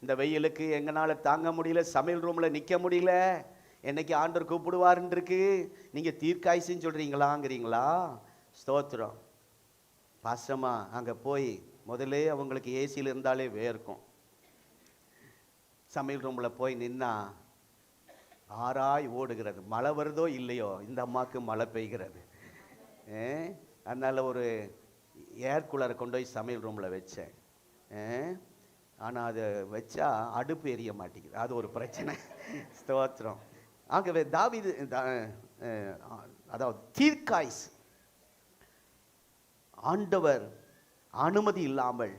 இந்த வெயிலுக்கு எங்கனால தாங்க முடியல, சமையல் ரூம்ல நிக்க முடியல. என்னைக்கு ஆண்டவர் கூப்பிடுவாருன்னு இருக்கு. நீங்க தீர்க்காயுசுன்னு சொல்றீங்களாங்கிறீங்களா? ஸ்தோத்திரம். பாசமா அங்கே போய் முதல்ல அவங்களுக்கு ஏசியில் இருந்தாலே வேர்க்கும். சமையல் ரூமில் போய் நின்னா ஆராய் ஓடுகிறது. மழை வருதோ இல்லையோ, இந்த அம்மாவுக்கு மழை பெய்கிறது. அதனால் ஒரு ஏர் கூலரை கொண்டு போய் சமையல் ரூமில் வச்சேன். ஆனால் அதை வச்சா அடுப்பு எரிய மாட்டேங்குது, அது ஒரு பிரச்சனை. ஸ்தோத்திரம். ஆகவே தாவீது அதாவது தீர்க்காய்ஸ், ஆண்டவர் அனுமதி இல்லாமல்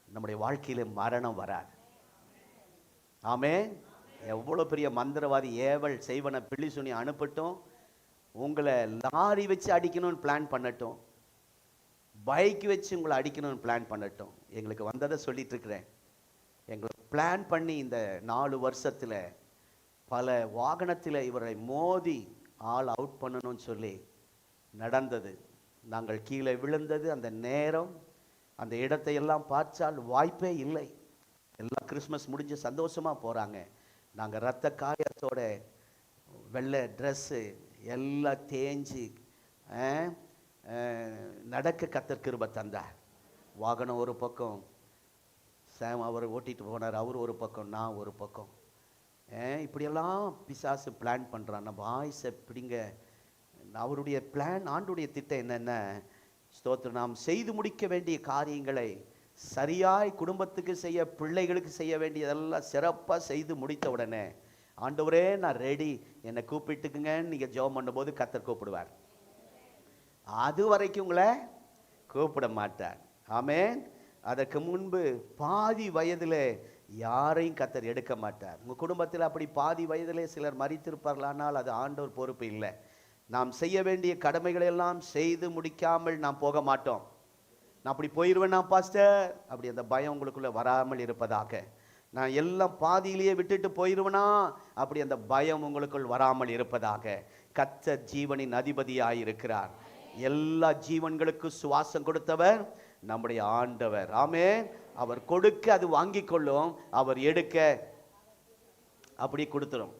நம்முடைய வாழ்க்கையில மரணம் வராது. ஆமே. எவ்வளோ பெரிய மந்திரவாதி ஏவல் செய்வன பிள்ளி சுனி அனுப்பட்டும், உங்களை லாரி வச்சு அடிக்கணும்னு பிளான் பண்ணட்டும், பைக் வச்சு உங்களை அடிக்கணும்னு பிளான் பண்ணட்டும், எங்களுக்கு வந்ததை சொல்லிட்டு இருக்கிறேன். எங்களுக்கு பிளான் பண்ணி இந்த 4 வருஷத்தில் பல வாகனத்தில் இவரை மோதி ஆள் அவுட் பண்ணணும்னு சொல்லி நடந்தது. நாங்கள் கீழே விழுந்தது அந்த நேரம், அந்த இடத்தை எல்லாம் பார்த்தால் வாய்ப்பே இல்லை. எல்லாம் கிறிஸ்மஸ் முடிஞ்சு சந்தோஷமாக போகிறாங்க. நாங்கள் ரத்த காயத்தோட, வெள்ளை ட்ரெஸ்ஸு எல்லாம் தேஞ்சு நடக்க கர்த்தர் கிருபை தந்தார். வாகனம் ஒரு பக்கம், சாம் அவர் ஓட்டிகிட்டு போனார், அவர் ஒரு பக்கம், நான் ஒரு பக்கம். இப்படியெல்லாம் பிசாசு பிளான் பண்ணுறான். நம்ம ஆயுசை பிடிங்க. அவருடைய பிளான், ஆண்டுடைய திட்டம் என்னென்ன? ஸ்தோத்திரம். நாம் செய்து முடிக்க வேண்டிய காரியங்களை சரியாய் குடும்பத்துக்கு செய்ய, பிள்ளைகளுக்கு செய்ய வேண்டியதெல்லாம் சிறப்பாக செய்து முடித்த உடனே, ஆண்டவரே நான் ரெடி, என்னை கூப்பிட்டுக்குங்கன்னு நீங்கள் ஜெபம் பண்ணும்போது கர்த்தர் கூப்பிடுவார். அது வரைக்கும் உங்களை கூப்பிட மாட்டார். ஆமென். அதற்கு முன்பு பாதி வயதில் யாரையும் கர்த்தர் எடுக்க மாட்டார். உங்கள் குடும்பத்தில் அப்படி பாதி வயதிலே சிலர் மரித்திருப்பார்களானால் அது ஆண்டவர் பொறுப்பு இல்லை. நாம் செய்ய வேண்டிய கடமைகளை எல்லாம் செய்து முடிக்காமல் நாம் போக மாட்டோம். நான் அப்படி போயிடுவேன்னா பாஸ்டர், அப்படி அந்த பயம் உங்களுக்குள்ள வராமல் இருப்பதாக. நான் எல்லாம் பாதியிலேயே விட்டுட்டு போயிடுவேனா, அப்படி அந்த பயம் உங்களுக்குள் வராமல் இருப்பதாக. கர்த்தர் ஜீவனின் அதிபதியாய் இருக்கிறார். எல்லா ஜீவன்களுக்கும் சுவாசம் கொடுத்தவர் நம்முடைய ஆண்டவர். ஆமென். அவர் கொடுக்க அது வாங்கி கொள்ளும், அவர் எடுக்க அப்படி கொடுத்துரும்.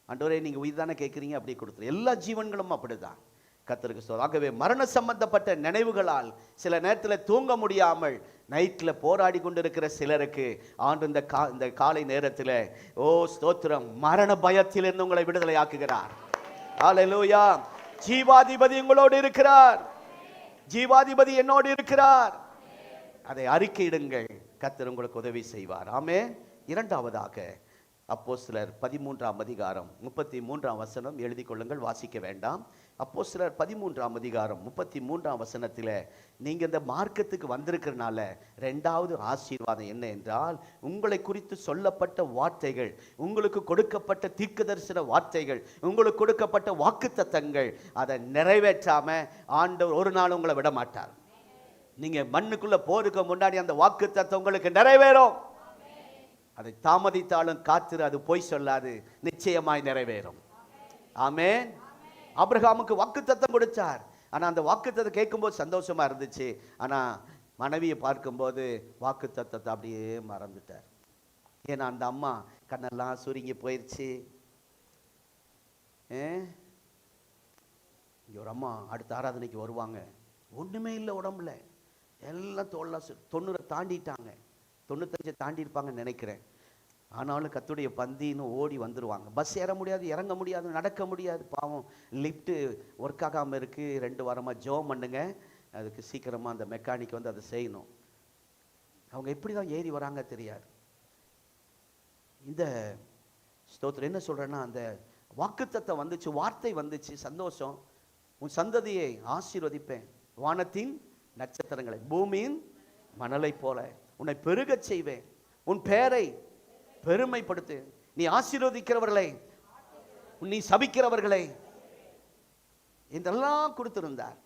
ஆண்டவரே நீங்க உயிர் தானே கேட்குறீங்க, அப்படி கொடுத்துரும். எல்லா ஜீவன்களும் அப்படிதான். கர்த்தருக்கு ஸ்தோத்திரம். ஆகவே மரண சம்பந்தப்பட்ட நினைவுகளால் சில நேரத்தில் தூங்க முடியாமல் நைட்டில் போராடி கொண்டிருக்கிற சிலருக்கு ஆண்டு இந்த காலை நேரத்தில் ஓ ஸ்தோத்திரம், மரண பயத்திலிருந்து உங்களை விடுதலை ஆக்குகிறார். ஹல்லேலூயா. ஜீவாதிபதி உங்களோடு இருக்கிறார். ஜீவாதிபதி என்னோடு இருக்கிறார். அதை அறிக்கையிடுங்கள், கர்த்தர் உங்களுக்கு உதவி செய்வார். ஆமென். இரண்டாவதாக அப்போஸ்தலர் 13ஆம் அதிகாரம் 33ஆம் வசனம் எழுதி கொள்ளுங்கள், வாசிக்க வேண்டாம். அப்போஸ்தலர் 13ஆம் அதிகாரம் 33ஆம் வசனத்தில் நீங்கள் இந்த மார்க்கத்துக்கு வந்திருக்கிறனால ரெண்டாவது ஆசீர்வாதம் என்ன என்றால், உங்களை குறித்து சொல்லப்பட்ட வார்த்தைகள், உங்களுக்கு கொடுக்கப்பட்ட தீர்க்கதரிசன வார்த்தைகள், உங்களுக்கு கொடுக்கப்பட்ட வாக்குத்தத்தங்கள், அதை நிறைவேற்றாம ஆண்டவர் ஒரு நாள் உங்களை விட மாட்டார். நீங்க மண்ணுக்குள்ள போறதுக்கு முன்னாடி அந்த வாக்குத்தத்தம் உங்களுக்கு நிறைவேறும். அதை தாமதித்தாலும் காத்திரு, அது பொய் சொல்லாது, நிச்சயமாய் நிறைவேறும். ஆமென். ஆபிரகாமுக்கு வாக்குத்தத்தம் கொடுத்தார். ஆனா அந்த வாக்குத்தத்தம் கேட்கும்போது சந்தோஷமா இருந்துச்சு. ஆனா மனைவியை பார்க்கும்போது வாக்குத்தத்தத்தை அப்படியே மறந்துட்டார். ஏன்னா அந்த அம்மா கண்ணெல்லாம் சுருங்கி போயிடுச்சு. இங்க ஒரு அம்மா அடுத்த ஆராதனைக்கு வருவாங்க, ஒண்ணுமே இல்லை உடம்புல, எல்லாம் தோல்லாம் 90 தாண்டிட்டாங்க, 95 தாண்டி இருப்பாங்கன்னு நினைக்கிறேன். ஆனாலும் கர்த்தருடைய பந்தின்னு ஓடி வந்துடுவாங்க. பஸ் ஏற முடியாது, இறங்க முடியாது, நடக்க முடியாது. பாவம் லிஃப்ட்டு ஒர்க் ஆகாமல் இருக்குது. 2 வாரமாக ஜெபம் பண்ணுங்க, அதுக்கு சீக்கிரமாக அந்த மெக்கானிக் வந்து அதை செய்யணும். அவங்க எப்படி தான் ஏறி வராங்க தெரியாது. இந்த ஸ்தோத்திரம் என்ன சொல்கிறேன்னா, அந்த வாக்குத்தத்தம் வந்துச்சு, வார்த்தை வந்துச்சு, சந்தோஷம். உன் சந்ததியை ஆசீர்வதிப்பேன், வானத்தின் நட்சத்திரங்களை பூமியின் மணலை போல உன்னை பெருகச் செய்வேன், உன் பெயரை பெருமைப்படுத்து, நீ ஆசீர்வதிக்கிறவர்களை, நீ சபிக்கிறவர்களை இதெல்லாம் கொடுத்திருந்தார்.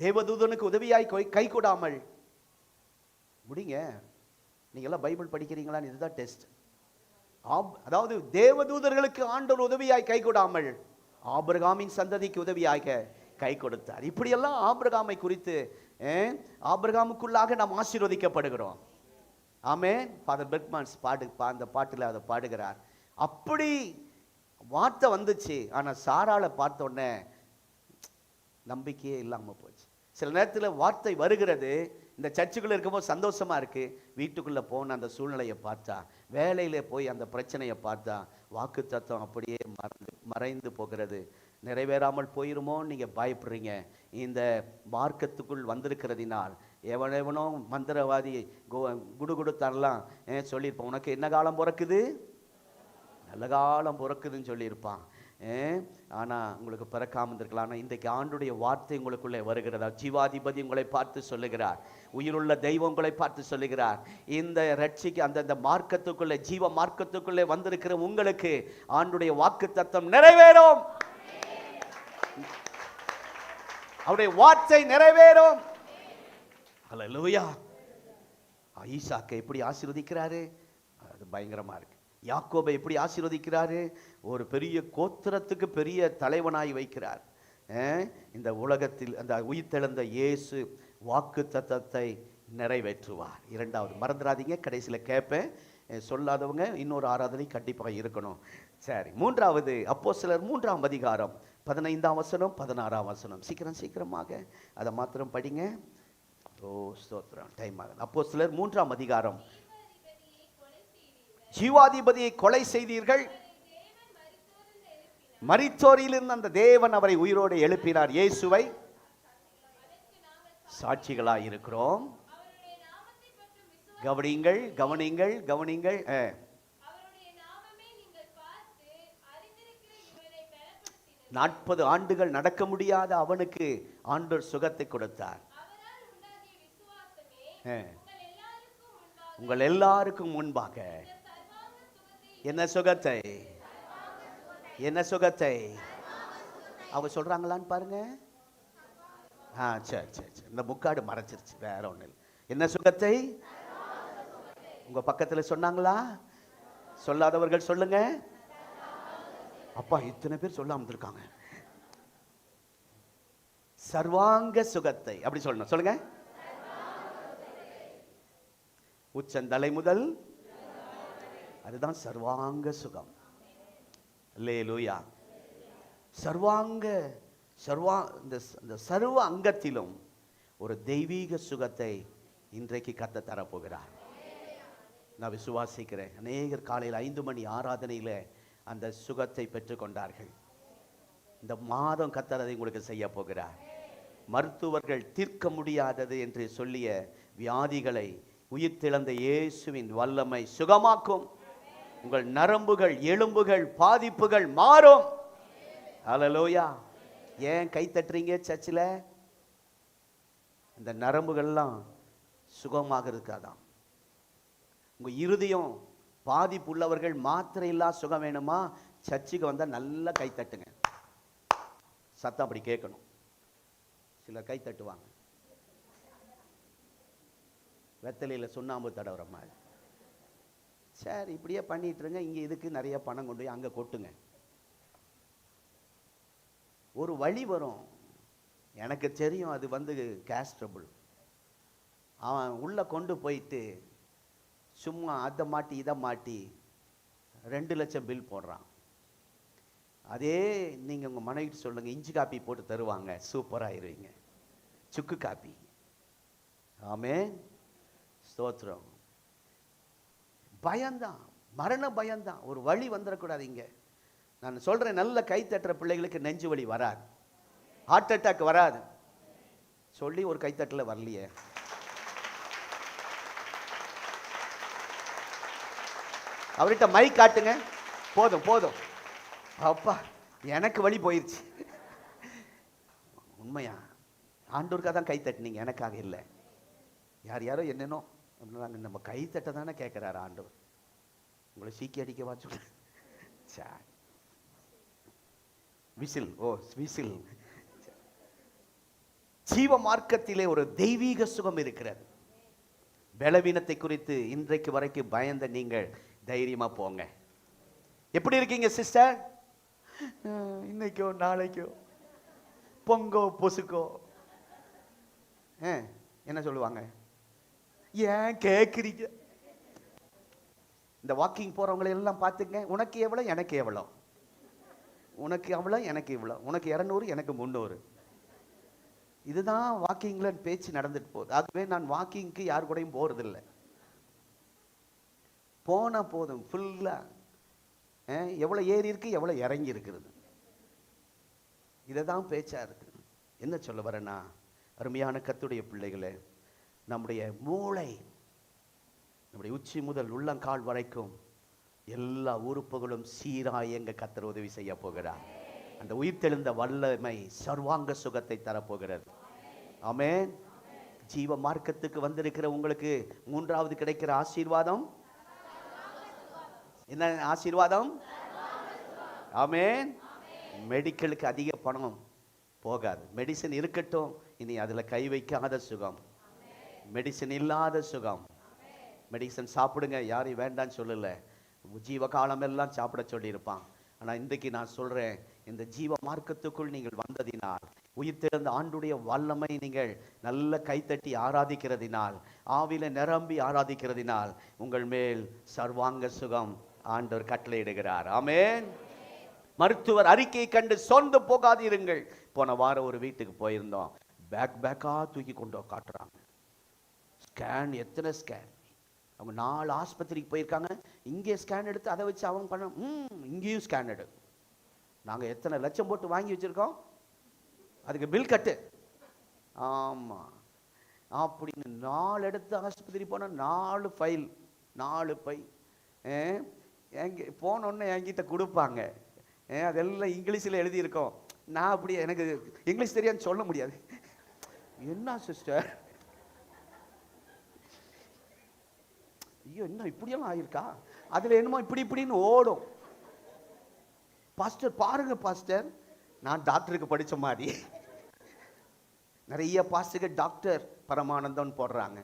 தேவதூதனுக்கு உதவியாய் கை கொடாமல் முடிங்க. நீங்க எல்லாம் பைபிள் படிக்கிறீங்களா? இதுதான் டெஸ்ட். அதாவது தேவதூதர்களுக்கு ஆண்டவர் உதவியாய் கை கொடாமல் ஆபிரகாமின் சந்ததிக்கு உதவியாக கை கொடுத்தார். இப்படியெல்லாம் ஆபிரகாமை குறித்து, ஆபிரகாமுக்குள்ளாக நாம் ஆசீர்வதிக்கப்படுகிறோம். ஆமென். ஃபாதர் பெர்க்மன்ஸ் அந்த பாட்டில் அதை பாடுகிறார். அப்படி வார்த்தை வந்துச்சு. ஆனால் சாராளை பார்த்த உடனே நம்பிக்கையே இல்லாமல் போச்சு. சில நேரத்தில் வார்த்தை வருகிறது, இந்த சர்ச்சுக்குள்ளே இருக்கும்போது சந்தோஷமா இருக்கு, வீட்டுக்குள்ளே போன அந்த சூழ்நிலையை பார்த்தா, வேலையில போய் அந்த பிரச்சனையை பார்த்தா வாக்கு தத்துவம் அப்படியே மறைந்து போகிறது. நிறைவேறாமல் போயிருமோ நீங்க பயப்படுறீங்க. இந்த மார்க்கத்துக்குள் வந்திருக்கிறதினால் எவனோ மந்திரவாதி குடு தரலாம் சொல்லியிருப்பான், உனக்கு என்ன காலம் பிறக்குது, நல்ல காலம் பிறக்குதுன்னு சொல்லியிருப்பான். ஆனால் உங்களுக்கு பிறக்காமல் இருந்திருக்கலாம். ஆனால் இன்றைக்கு ஆண்டுடைய வார்த்தை உங்களுக்குள்ளே வருகிறதா? ஜீவாதிபதி உங்களை பார்த்து சொல்லுகிறார், உயிருள்ள தெய்வம் உங்களை பார்த்து சொல்லுகிறார், இந்த ரட்சிக்கு அந்த மார்க்கத்துக்குள்ளே, ஜீவ மார்க்கத்துக்குள்ளே வந்திருக்கிற உங்களுக்கு ஆண்டுடைய வாக்கு தத்தம் நிறைவேறும். அவருடைய வார்த்தை நிறைவேறும். ஹல்லேலூயா. ஈசாக்கை எப்படி ஆசீர்வதிக்கிறாரு, அது பயங்கரமா இருக்கு. யாக்கோபை எப்படி ஆசீர்வதிக்கிறாரு, ஒரு பெரிய கோத்திரத்துக்கு பெரிய தலைவனாய் வைக்கிறார். இந்த உலகத்தில் அந்த உயிர்த்தெழுந்த இயேசு வாக்கு தத்தத்தை நிறைவேற்றுவார். இரண்டாவது மறந்துடாதீங்க, கடைசியில் கேட்பேன், சொல்லாதவங்க இன்னொரு ஆராதனை கண்டிப்பாக இருக்கணும். சரி, மூன்றாவது அப்போஸ்தலர் 3ஆம் அதிகாரம் 15ஆம் வசனம் 16ஆம் வசனம். சீக்கிரமாக அதை மாத்திரம் படிங்க. ஓ ஸ்தோத்திரம், டைம் ஆகுது. அப்போஸ்தலர் 3ஆம் அதிகாரம். ஜீவாதிபதியை கொலை செய்தீர்கள், மரித்தோரிலிருந்து அந்த தேவன் அவரை உயிரோடு எழுப்பினார், இயேசுவை சாட்சிகளாய் இருக்கிறோம். கவனிங்கள் கவனிங்கள் கவனிங்கள். 40 ஆண்டுகள் நடக்க முடியாத அவனுக்கு ஆண்டவர் சுகத்தை கொடுத்தார். உங்கள் எல்லாருக்கும் முன்பாக என்ன சுகத்தை, என்ன சுகத்தை அவங்க சொல்றாங்களான்னு பாருங்க. சரி சரி சரி, இந்த முக்காடு மறைச்சிருச்சு, வேற ஒண்ணு இல்லை. என்ன சுகத்தை உங்க பக்கத்துல சொன்னாங்களா? சொல்லாதவர்கள் சொல்லுங்க. அப்பா இத்தனை பேர் சொல்லாம இருக்காங்க. சர்வாங்க சுகத்தை அப்படி சொல்லணும், சொல்லுங்க. உச்சந்தலை முதல், அதுதான் சர்வாங்க சுகம். அல்லேலூயா. சர்வாங்க இந்த சர்வ அங்கத்திலும் ஒரு தெய்வீக சுகத்தை இன்றைக்கு கர்த்தர் தரப்போகிறார். நான் விசுவாசிக்கிறேன். அநேகர் காலையில் 5 மணி ஆராதனையில் அந்த சுகத்தை பெற்றுக்கொண்டார்கள். இந்த மாதம் கர்த்தர் அதை உங்களுக்கு செய்ய போகிறார். மருத்துவர்கள் தீர்க்க முடியாதது என்று சொல்லிய வியாதிகளை உயிர்த்தெழுந்த இயேசுவின் வல்லமை சுகமாக்கும். உங்கள் நரம்புகள், எலும்புகள், பாதிப்புகள் மாறும். ஹல்லேலூயா. ஏன் கை தட்டுறீங்க சர்ச்சில்? இந்த நரம்புகள்லாம் சுகமாக இருக்காதான். உங்க இருதயம் பாதிப்பு உள்ளவர்கள் மாத்திரை இல்லா சுகம் வேணுமா? சர்ச்சுக்கு வந்தால் நல்லா கை தட்டுங்க, சத்தம் அப்படி கேட்கணும். சிலர் கை தட்டுவாங்க வெத்தலையில் சுண்ணாம்பு தடவுற மாதிரி. சரி, இப்படியே பண்ணிட்டு இருங்க. இங்கே இதுக்கு நிறைய பணம் கொண்டு போய் அங்கே கொட்டுங்க. ஒரு வழி வரும், எனக்கு தெரியும், அது கேஸ் ட்ரபிள். அவன் உள்ளே கொண்டு போயிட்டு சும்மா அதை மாட்டி இதை மாட்டி 2 லட்சம் பில் போடுறான். அதே நீங்கள் உங்கள் மனைவிட்டு சொல்லுங்கள், இஞ்சி காப்பி போட்டு தருவாங்க, சூப்பராகிருவீங்க. சுக்கு காப்பி. ஆமென், ஸ்தோத்திரம். பயம்தான், மரண பயம்தான். ஒரு வழி வந்துடக்கூடாது. இங்கே நான் சொல்கிறேன், நல்ல கை தட்டுற பிள்ளைகளுக்கு நெஞ்சு வலி வராது, ஹார்ட் அட்டாக் வராது. சொல்லி ஒரு கைத்தட்டில் வரலையே. அவர்கிட்ட மை காட்டுங்க, போதும் போதும். அப்பா எனக்கு வழி போயிடுச்சு. உண்மையா? ஆண்டவருக்காக தான் கை தட்டினீங்க, எனக்காக இல்லை. யாரோ என்னென்னோ அப்படின்னாங்க. நம்ம கை தட்ட தானே கேட்குறாரு ஆண்டவர். உங்களை சீக்கி அடிக்கவா சொல்ல? விசில், ஓ விசில். ஜீவ மார்க்கத்திலே ஒரு தெய்வீக சுகம் இருக்கிறது. பலவீனத்தை குறித்து இன்றைக்கு வரைக்கும் பயந்த நீங்கள் தைரியமா போங்க. எப்படி இருக்கீங்க சிஸ்டர்? இன்னைக்கோ நாளைக்கோ பொங்கோ பொசுக்கோ என்ன சொல்லுவாங்க? ஏன் கேட்குறீங்க? இந்த வாக்கிங் போறவங்களை எல்லாம் பார்த்துங்க. உனக்கு எவ்வளோ, எனக்கு எவ்வளோ, உனக்கு அவ்வளோ, எனக்கு இவ்வளோ, உனக்கு 200, எனக்கு 300. இதுதான் வாக்கிங்கில் பேச்சு நடந்துட்டு போகுது. ஆகவே நான் வாக்கிங்க்கு யார் கூடயும் போறதில்லை. போனால் போதும், ஃபுல்லாக எவ்வளோ ஏறி இருக்கு, எவ்வளோ இறங்கி இருக்கிறது. இதை தான் பேச்சா இருக்கு. என்ன சொல்ல வரேன்னா, அருமையான கர்த்தருடைய பிள்ளைகளே, நம்முடைய மூளை, நம்முடைய உச்சி முதல் உள்ளங்கால் வரைக்கும் எல்லா உறுப்புகளும் சீராய் எங்க கர்த்தர் உதவி செய்ய போகிறார். அந்த உயிர்த்தெழுந்த வல்லமை சர்வாங்க சுகத்தை தரப்போகிறது. ஆமென். ஜீவ மார்க்கத்துக்கு வந்திருக்கிற உங்களுக்கு மூன்றாவது கிடைக்கிற ஆசீர்வாதம் என்ன ஆசீர்வாதம்? ஆமென். மெடிக்கலுக்கு அதிக பணம் போகாது. மெடிசன் இருக்கட்டும், இனி அதில் கை வைக்காத சுகம், மெடிசன் இல்லாத சுகம். மெடிசன் சாப்பிடுங்க, யாரையும் வேண்டான்னு சொல்லலை, ஜீவ காலம் எல்லாம் சாப்பிட சொல்லியிருப்பான். ஆனால் இன்றைக்கு நான் சொல்கிறேன், இந்த ஜீவ மார்க்கத்துக்குள் நீங்கள் வந்ததினால், உயிர்த்தெழுந்த ஆண்டுடைய வல்லமை நீங்கள் நல்ல கைத்தட்டி ஆராதிக்கிறதினால், ஆவில நிரம்பி ஆராதிக்கிறதினால் உங்கள் மேல் சர்வாங்க சுகம் ஆண்டவர் கட்டளையிடுகிறார். ஆமென். மருத்துவர் அறிக்கையை கண்டு சொந்து போகாதீர்கள். போன வாரம் ஒரு வீட்டுக்கு போயிருந்தோம், பேக்கா தூக்கி கொண்டு காட்டுறாங்க. ஸ்கேன், எத்தனை ஸ்கேன், அவங்க 4 ஆஸ்பத்திரிக்கு போயிருக்காங்க. இங்கே ஸ்கேன் எடுத்து அதை வச்சு அவங்க பண்ண, இங்கேயும் ஸ்கேன் எடு. நாங்கள் எத்தனை லட்சம் போட்டு வாங்கி வச்சிருக்கோம், அதுக்கு பில் கட்டு. ஆமாம், அப்படின்னு 4 இடத்து ஆஸ்பத்திரி போனால் 4 ஃபைல், 4 பை. எங்கே போனோன்னு என்கிட்ட கொடுப்பாங்க. அதெல்லாம் இங்கிலீஷில் எழுதியிருக்கோம். நான் அப்படி எனக்கு இங்கிலீஷ் தெரியாதுன்னு சொல்ல முடியாது. என்ன சிஸ்டர், ஐயோ என்ன இப்படியெல்லாம் ஆயிருக்கா, அதில் என்னமோ இப்படின்னு ஓடும். பாஸ்டர் பாருங்க பாஸ்டர், நான் டாக்டருக்கு படித்த மாதிரி நிறைய பாஸ்டர்கள் டாக்டர் பரமானந்தம் போடுறாங்க.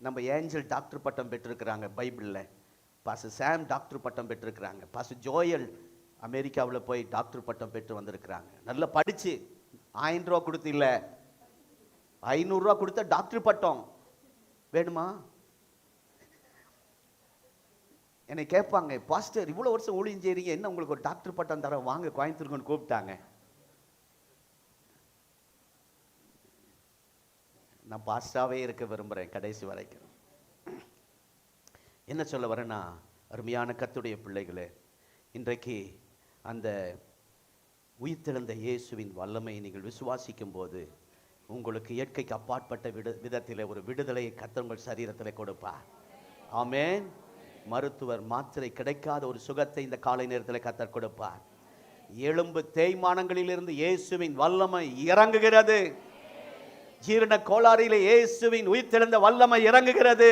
நம்ம ஏஞ்சல் டாக்டர் பட்டம் பெற்றிருக்கிறாங்க பைபிளில். பாஸ்டர் சாம் டாக்டர் பட்டம் பெற்றிருக்கிறாங்க. பாஸ்டர் ஜோயல் அமெரிக்காவில் போய் டாக்டர் பட்டம் பெற்று வந்திருக்கிறாங்க. நல்லா படித்து 1000 ரூபா கொடுத்து இல்லை, 500 ரூபா கொடுத்த டாக்டர் பட்டம் வேணுமா? என்னை கேட்பாங்க, பாஸ்டர் இவ்வளோ வருஷம் ஊழியம் செய்றீங்க, என்ன உங்களுக்கு ஒரு டாக்டர் பட்டம் தர, வாங்க கோயம்புத்தூர்னு கூப்பிட்டாங்க. நான் பாஸ்டாவே இருக்க விரும்புகிறேன் கடைசி வரைக்கும். என்ன சொல்ல வரேன்னா, அருமையான கர்த்தருடைய பிள்ளைகளே, இன்றைக்கு அந்த உயிர்த்தெழுந்த இயேசுவின் வல்லமையை நீங்கள் விசுவாசிக்கும் போது உங்களுக்கு இயற்கைக்கு அப்பாற்பட்ட விதத்தில் ஒரு விடுதலையை கர்த்தர் உங்கள் சரீரத்தில் கொடுப்பார். ஆமென். மருத்துவர் மாத்திரை கிடைக்காத ஒரு சுகத்தை இந்த காலை நேரத்தில் கர்த்தர் கொடுப்பார். எலும்பு தேய்மானங்களிலிருந்து இயேசுவின் வல்லமை இறங்குகிறது. ஜீரண கோளாறிலே இயேசுவின் உயிர்த்தெழுந்த வல்லமை இறங்குகிறது.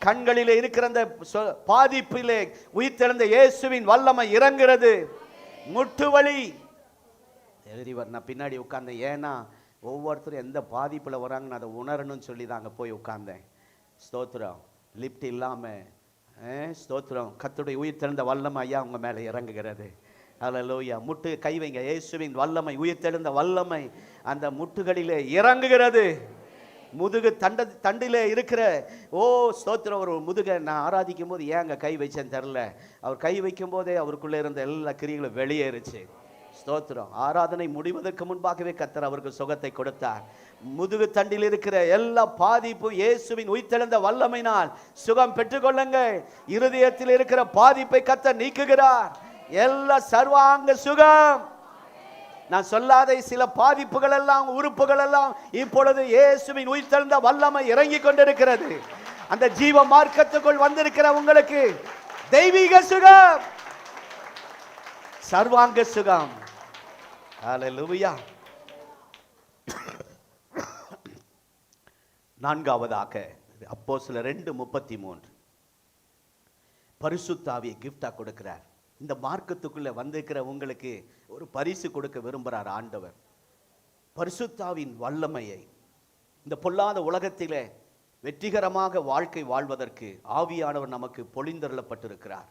கண்களிலே இருக்கிற அந்த பாதிப்பிலே உயிர்த்தெழுந்த இயேசுவின் வல்லமை இறங்குகிறது. முட்டு வலி, நான் பின்னாடி உட்கார்ந்தேன். ஏன்னா ஒவ்வொருத்தரும் எந்த பாதிப்பில் வராங்கன்னு அதை உணரணும்னு சொல்லி தான் அங்கே போய் உட்கார்ந்தேன். ஸ்தோத்திரம். லிப்ட் இல்லாமல் ஸ்தோத்திரம். கர்த்தருடைய உயிர்த்தெழுந்த வல்லமை ஐயா உங்க மேலே இறங்குகிறது. அல்லேலூயா. முட்டு கை வைங்க. இயேசுவின் வல்லமை, உயிர்த்தெழுந்த வல்லமை அந்த முட்டுகளிலே இறங்குகிறது. முதுகு தண்டிலே இருக்கிற ஸ்தோத்திரம். ஒரு முதுகை நான் ஆராதிக்கும் போது ஏன் அங்கே கை வச்சேன்னு தெரில, அவர் கை வைக்கும் போதே அவருக்குள்ளே இருந்த எல்லா கிரிகளும் வெளியேறுச்சு. ஸ்தோத்திரம். ஆராதனை முடிவதற்கு முன்பாகவே கர்த்தர் அவருக்கு சுகத்தை கொடுத்தார். முதுகு தண்டில் இருக்கிற எல்லா பாதிப்பும் இயேசுவின் உயிர்த்தெழுந்த வல்லமையினால் சுகம் பெற்றுக்கொள்ளுங்கள். இருதயத்தில் இருக்கிற பாதிப்பை கர்த்தர் நீக்குகிறார். எல்லா சர்வாங்க சுகம். நான் சொல்லாத சில பாதிப்புகள் எல்லாம், உறுப்புகள் எல்லாம் இப்பொழுது இயேசுவின் உயிர்த்தெழுந்த வல்லமை இறங்கி கொண்டிருக்கிறது. அந்த ஜீவ மார்க்கத்துக்குள் வந்திருக்கிற உங்களுக்கு தெய்வீக சுகம், சர்வாங்க சுகம். ஹல்லேலூயா. நான்காவதாக அப்போஸ்தலர் 2:33 பரிசுத்த ஆவியை கிஃப்டா கொடுக்கிறார். இந்த மார்க்கத்துக்குள்ள வந்திருக்கிற உங்களுக்கு ஒரு பரிசு கொடுக்க விரும்புகிறார் ஆண்டவர். பரிசுத்தாவின் வல்லமையை இந்த பொல்லாத உலகத்திலே வெற்றிகரமாக வாழ்க்கை வாழ்வதற்கு ஆவியானவர் நமக்கு பொழிந்தருளப்பட்டிருக்கிறார்.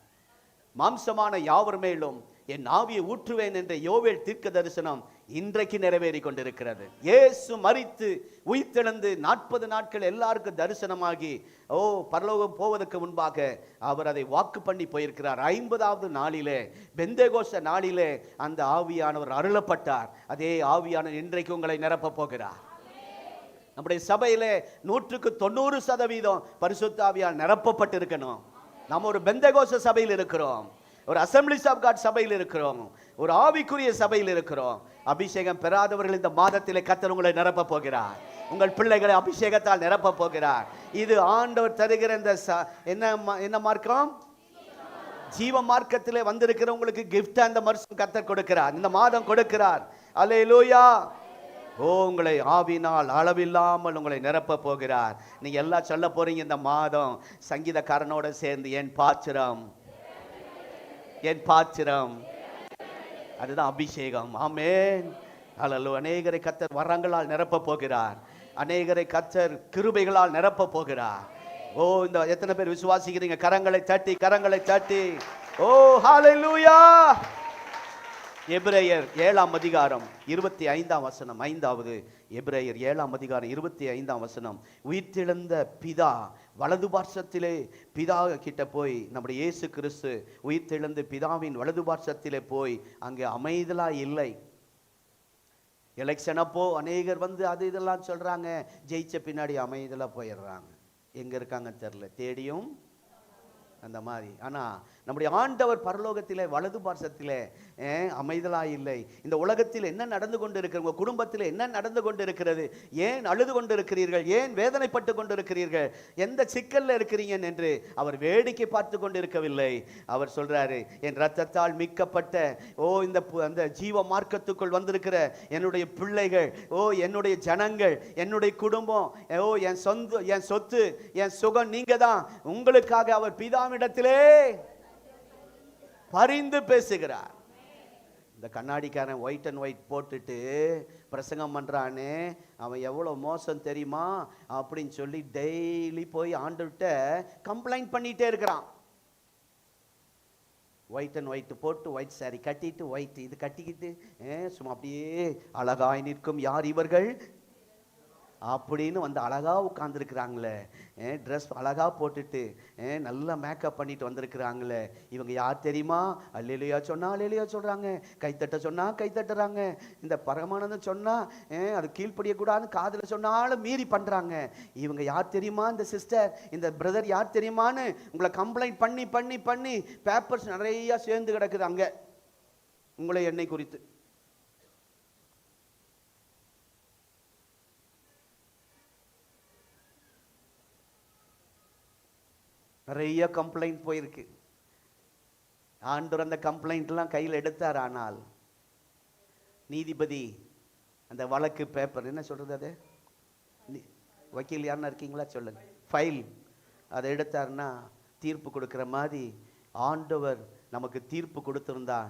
மாம்சமான யாவர் மேலும் என் ஆவியை ஊற்றுவேன் என்ற யோவேல் தீர்க்க தரிசனம் இன்றைக்கு நிறைவேறி கொண்டிருக்கிறது. இயேசு மரித்து உயிர்த்தெழுந்து 40 நாட்கள் எல்லாருக்கும் தரிசனமாகி பரலோகம் போவதற்கு முன்பாக அவர் அதை வாக்கு பண்ணி போயிருக்கிறார். 50வது நாளிலே, பெந்தேகோஸ்தே நாளிலே அந்த ஆவியானவர் அருளப்பட்டார். அதே ஆவியானவர் இன்றைக்கு உங்களை நிரப்ப போகிறார். நம்முடைய சபையிலே 100% பரிசுத்த ஆவியால் நிரப்பப்பட்டிருக்கணும். நம்ம ஒரு பெந்தேகோஸ்தே சபையில் இருக்கிறோம். ஒரு அசம்பிளிஸ் ஆஃப் காட் சபையில் இருக்கிறோம், ஒரு ஆவிக்குரிய சபையில் இருக்கிறோம். அபிஷேகம் பெறாதவர்கள் இந்த மாதத்திலே கர்த்தர் உங்களை நிரப்ப போகிறார். உங்கள் பிள்ளைகளை அபிஷேகத்தால் நிரப்ப போகிறார். இது ஆண்டவர் தருகிற இந்த என்ன மார்க்கம்? ஜீவ மார்க்கத்திலே வந்திருக்கிற உங்களுக்கு கிஃப்ட் அந்த வருஷம் கர்த்தர் கொடுக்கிறார், இந்த மாதம் கொடுக்கிறார். அல்லேலூயா. உங்களை ஆவினால் அளவில்லாமல் உங்களை நிரப்ப போகிறார். நீங்க எல்லாம் சொல்ல போறீங்க இந்த மாதம் சங்கீதக்காரனோட சேர்ந்து, என் பாத்திரம், என் பாத்திரம். அதுதான் அபிஷேகம். ஆமென். அல்லேலூயா. அநேகரை கர்த்தர் வரங்களால் நிரப்ப போகிறார், அநேகரை கர்த்தர் கிருபைகளால் நிரப்ப போகிறார். இந்த எத்தனை பேர் விசுவாசிக்கிறீங்க? கரங்களை தட்டி, கரங்களை தட்டி. ஹalleluya. எபிரேயர் 7ஆம் அதிகாரம் 25ஆம் வசனம், 5வது எபிரேயர் 7ஆம் அதிகாரம் 25ஆம் வசனம். உயிர்த்தெழுந்த பிதா வலது பார்சத்திலே பிதா கிட்ட போய், நம்முடைய இயேசு கிறிஸ்து உயிர்த்தெழுந்து பிதாவின் வலது பார்சத்திலே போய் அங்கே அமைதலா இல்லை. எலெக்ஷன் அப்போ அநேகர் வந்து அது இதெல்லாம் சொல்றாங்க, ஜெயிச்ச பின்னாடி அமைதலா போயிடுறாங்க. எங்க இருக்காங்க தெரியல, தேடியும் அந்த மாதிரி. ஆனா நம்முடைய ஆண்டவர் பரலோகத்திலே வலது பார்சத்திலே அமைதலா இல்லை. இந்த உலகத்தில் என்ன நடந்து கொண்டு இருக்கிறது, உங்க குடும்பத்தில் என்ன நடந்து கொண்டு இருக்கிறது, ஏன் அழுது கொண்டு இருக்கிறீர்கள், ஏன் வேதனைப்பட்டு கொண்டு இருக்கிறீர்கள், எந்த சிக்கல்ல இருக்கிறீங்க என்று அவர் வேடிக்கை பார்த்து கொண்டு இருக்கவில்லை. அவர் சொல்றாரு, என் ரத்தத்தால் மீட்கப்பட்ட இந்த அந்த ஜீவ மார்க்கத்துக்குள் வந்திருக்கிற என்னுடைய பிள்ளைகள், என்னுடைய ஜனங்கள், என்னுடைய குடும்பம், என் சொத்து, என் சுகம் நீங்க தான். உங்களுக்காக அவர் பிதாவிடத்திலே பரிந்து பேசுகிறார். இந்த கண்ணாடிக்காரன் ஒயிட் அண்ட் ஒயிட் போட்டுட்டு பிரசங்கம் பண்றானே, அவன் எவ்வளவு மோசம் தெரியுமா அப்படின்னு சொல்லி டெய்லி போய் ஆண்டவர்கிட்ட கம்ப்ளைண்ட் பண்ணிட்டே இருக்கிறான். ஒயிட் அண்ட் ஒயிட் போட்டு, ஒயிட் சாரி கட்டிட்டு, ஒயிட் இது கட்டிக்கிட்டு சும்மா அப்படியே அழகாய் நிற்கும் யார் இவர்கள் அப்படின்னு வந்து அழகா உட்கார்ந்துருக்கிறாங்களே, ட்ரெஸ் அழகா போட்டுட்டு நல்லா மேக்கப் பண்ணிட்டு வந்திருக்கிறாங்களே, இவங்க யார் தெரியுமா? அல்லேலூயா சொன்னா அல்லேலூயா சொல்றாங்க, கைத்தட்ட சொன்னா கைத்தட்டுறாங்க, இந்த பரமானந்தம் சொன்னா அது கீழ்ப்படியக்கூடாதுன்னு காதுல சொன்னாலும் மீறி பண்றாங்க. இவங்க யார் தெரியுமா? இந்த சிஸ்டர், இந்த பிரதர் யார் தெரியுமான்னு உங்களை கம்ப்ளைண்ட் பண்ணி பண்ணி பண்ணி பேப்பர்ஸ் நிறைய சேர்ந்து கிடக்குது அங்க உங்களை என்னை குறித்து. நிறைய கம்ப்ளைண்ட் போயிருக்கு. ஆண்டவர் அந்த கம்ப்ளைண்ட்லாம் கையில் எடுத்தார். ஆனால் நீதிபதி அந்த வழக்கு பேப்பர் என்ன சொல்றது, அது வக்கீல் யாருன்னா இருக்கீங்களா சொல்லுங்க, ஃபைல் அதை எடுத்தாருன்னா தீர்ப்பு கொடுக்கிற மாதிரி ஆண்டவர் நமக்கு தீர்ப்பு கொடுத்திருந்தா,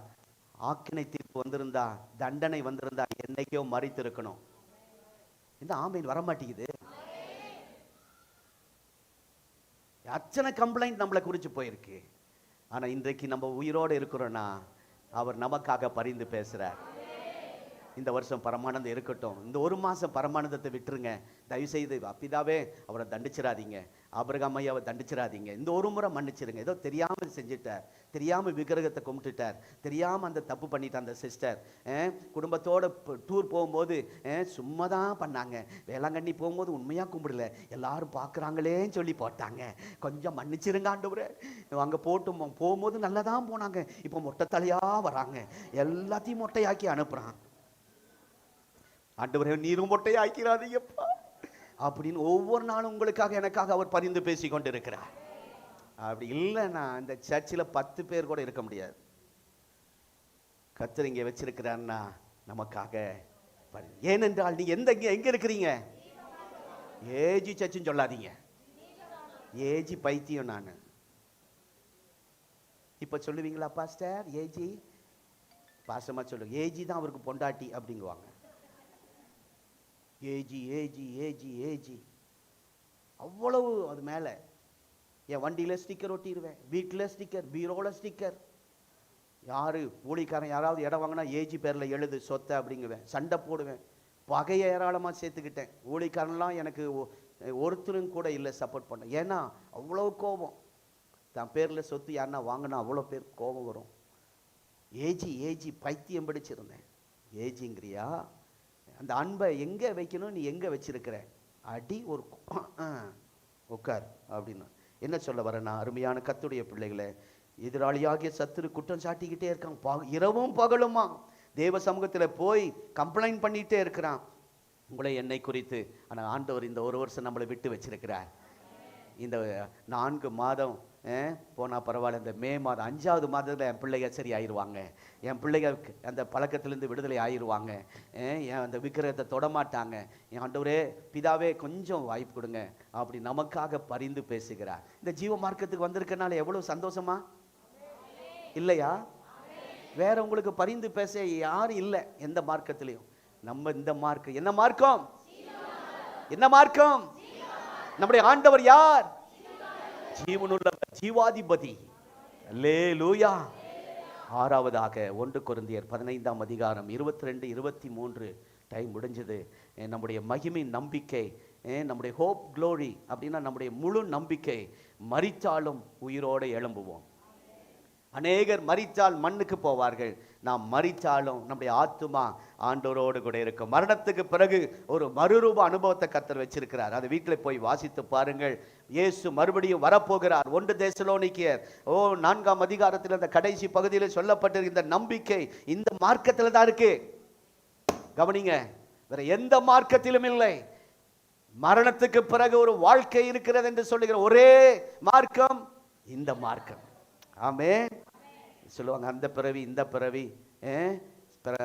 ஆக்கினை தீர்ப்பு வந்திருந்தா, தண்டனை வந்திருந்தா என்னைக்கோ மறித்திருக்கணும். இந்த ஆமீன் வரமாட்டேங்குது. அத்தனை கம்ப்ளைண்ட் நம்மளை குறித்து போயிருக்கு. ஆனா இன்றைக்கு நம்ம உயிரோடு இருக்கிறோன்னா அவர் நமக்காக பரிந்து பேசுறார். இந்த வருஷம் பரமானந்தம் இருக்கட்டும். இந்த ஒரு மாசம் பரமானந்தத்தை விட்டுருங்க தயவு செய்து. பிதாவே அவரை தண்டிச்சிடாதீங்க, ஆபிரகாம் ஐயாவை தண்டிச்சிடாதீங்க, இந்த ஒரு முறை மன்னிச்சிருங்க. ஏதோ தெரியாம செஞ்சுட்டார், தெரியாம விக்கிரகத்தை கும்பிட்டுட்டார், தெரியாம அந்த தப்பு பண்ணிட்டார். அந்த சிஸ்டர் குடும்பத்தோட டூர் போகும்போது சும்மா தான் பண்ணாங்க, வேளாங்கண்ணி போகும்போது உண்மையா கும்பிடல, எல்லாரும் பார்க்குறாங்களேன்னு சொல்லி போட்டாங்க, கொஞ்சம் மன்னிச்சிருங்க ஆண்டவரே. அங்கே போட்டு போகும்போது நல்லா தான் போனாங்க, இப்போ மொட்டை தலையா வராங்க, எல்லாத்தையும் மொட்டையாக்கி அனுப்புறான். ஆண்டவரே நீரும் மொட்டையை ஆக்கிறாதீங்கப்பா அப்படின்னு ஒவ்வொரு நாளும் உங்களுக்காக எனக்காக அவர் பரிந்து பேசி கொண்டு இருக்கிறார். அப்படி இல்லைன்னா இந்த சர்ச்சில் 10 பேர் கூட இருக்க முடியாது. கர்த்தர் இங்கே வச்சிருக்கிறான்னா நமக்காக. ஏனென்றால் நீங்க எங்க இருக்கிறீங்க? ஏஜி சர்ச்சுன்னு சொல்லாதீங்க, ஏஜி பைத்தியம். நான் இப்ப சொல்லுவீங்களா பாஸ்டர்? ஏஜி பாசமா சொல்லுங்க, ஏஜி தான் அவருக்கு பொண்டாட்டி அப்படிங்குவாங்க. ஏஜி ஏஜி ஏஜி ஏஜி அவ்வளவு. அது மேலே என் வண்டியில் ஸ்டிக்கர் ஒட்டிடுவேன், வீட்டில் ஸ்டிக்கர், பீரோவில் ஸ்டிக்கர். யார் ஊழிக்காரன் யாராவது இடம் வாங்கினா ஏஜி பேரில் எழுது சொத்தை அப்படிங்குவேன், சண்டை போடுவேன். பகையை ஏராளமாக சேர்த்துக்கிட்டேன். ஊழிக்காரன்லாம் எனக்கு ஒருத்தரும் கூட இல்லை சப்போர்ட் பண்ண. ஏன்னா அவ்வளோ கோபம். தன் பேரில் சொத்து யாருன்னா வாங்கினா அவ்வளோ பேர் கோபம் வரும். ஏஜி ஏஜி பைத்தியம் பிடிச்சிருந்தேன். ஏஜிங்கிறியா? அந்த அன்பை எங்கே வைக்கணும், நீ எங்கே வச்சிருக்கிற? அடி ஒரு உட்கார் அப்படின்னு என்ன சொல்ல வரேன்னா, அருமையான கர்த்தருடைய பிள்ளைகளே, எதிராளியாகிய சத்துரு குற்றம் சாட்டிக்கிட்டே இருக்கான், இரவும் பகலுமா தேவ சமூகத்தில் போய் கம்ப்ளைண்ட் பண்ணிட்டே இருக்கிறான் உங்களை என்னை குறித்து. ஆனால் ஆண்டவர் இந்த ஒரு வருஷம் நம்மளை விட்டு வச்சிருக்கிறார். இந்த 4 மாதம் போனால் பரவாயில்ல, இந்த மே மாதம் 5வது மாதத்தில் என் பிள்ளைங்க சரி ஆயிடுவாங்க, என் பிள்ளைங்க அந்த பழக்கத்திலேருந்து விடுதலை ஆயிடுவாங்க, என் அந்த விக்கிரகத்தை தொடமாட்டாங்க, என் ஆண்டவரே பிதாவே கொஞ்சம் வாய்ப்பு கொடுங்க அப்படி நமக்காக பரிந்து பேசுகிறார். இந்த ஜீவ மார்க்கத்துக்கு வந்திருக்கனால எவ்வளோ சந்தோஷமா இல்லையா? வேற உங்களுக்கு பரிந்து பேச யாரும் இல்லை எந்த மார்க்கத்திலையும். நம்ம இந்த மார்க்கம் என்ன மார்க்கம்? என்ன மார்க்கம்? நம்முடைய ஆண்டவர் யார்? ஜீவனுள்ள ஜீவாதிபதி. அல்லேலூயா. 6வதாக 1 கொரிந்தியர் 15ஆம் அதிகாரம் 22, 23. டைம் முடிஞ்சது. நம்முடைய மகிமை நம்பிக்கை, நம்முடைய ஹோப் க்ளோரி அப்படின்னா நம்முடைய முழு நம்பிக்கை, மரித்தாலும் உயிரோடு எழும்புவோம். அநேகர் மரித்தால் மண்ணுக்கு போவார்கள், நாம் மரித்தாலும் நம்முடைய ஆத்துமா ஆண்டவரோடு கூட இருக்கும். மரணத்துக்கு பிறகு ஒரு மறுரூப அனுபவத்தை கர்த்தர் வச்சிருக்கிறார். அதை வீட்டில் போய் வாசித்து பாருங்கள். இயேசு மறுபடியும் வரப்போகிறார். 1 தெசலோனிக்கேயர் 4ஆம் அதிகாரத்தில் அந்த கடைசி பகுதியில் சொல்லப்பட்டிருக்கிற இந்த நம்பிக்கை இந்த மார்க்கத்தில் தான் இருக்கு. கவனிங்க, வேற எந்த மார்க்கத்திலும் இல்லை. மரணத்துக்கு பிறகு ஒரு வாழ்க்கை இருக்கிறது என்று சொல்லுகிற ஒரே மார்க்கம் இந்த மார்க்கம். ஆமென். சொல்லுவாங்க அந்த பிறவி இந்த பிறவி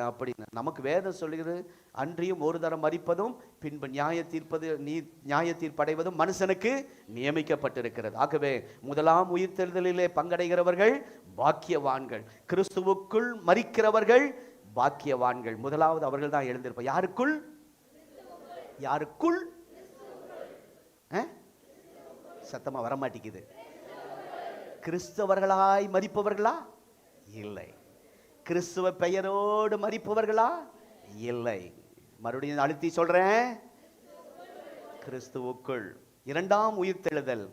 அப்படின்னு. நமக்கு வேதம் சொல்லுகிறது, அன்றியும் ஒரு தரம் மரிப்பதும் பின்பு நியாய தீர்ப்படைவதும் மனுஷனுக்கு நியமிக்கப்பட்டிருக்கிறது. ஆகவே முதலாம் உயிர்த்தெழுதலிலே பங்கடைகிறவர்கள் பாக்கியவான்கள், கிறிஸ்துவுக்குள் மரிக்கிறவர்கள் பாக்கியவான்கள். முதலாவது அவர்கள் தான் எழுந்திருப்பார். யாருக்குள்? யாருக்குள்? சத்தமா வரமாட்டேங்குது. கிறிஸ்தவர்களாய் மரிப்பவர்களா? இல்லை. கிறிஸ்துவ பெயரோடு மரிப்பவர்களா? இல்லை. மறுபடியும் அழுத்தி சொல்றேன், கிறிஸ்துவுக்குள். 2ஆம் உயிர்த்தெழுதல்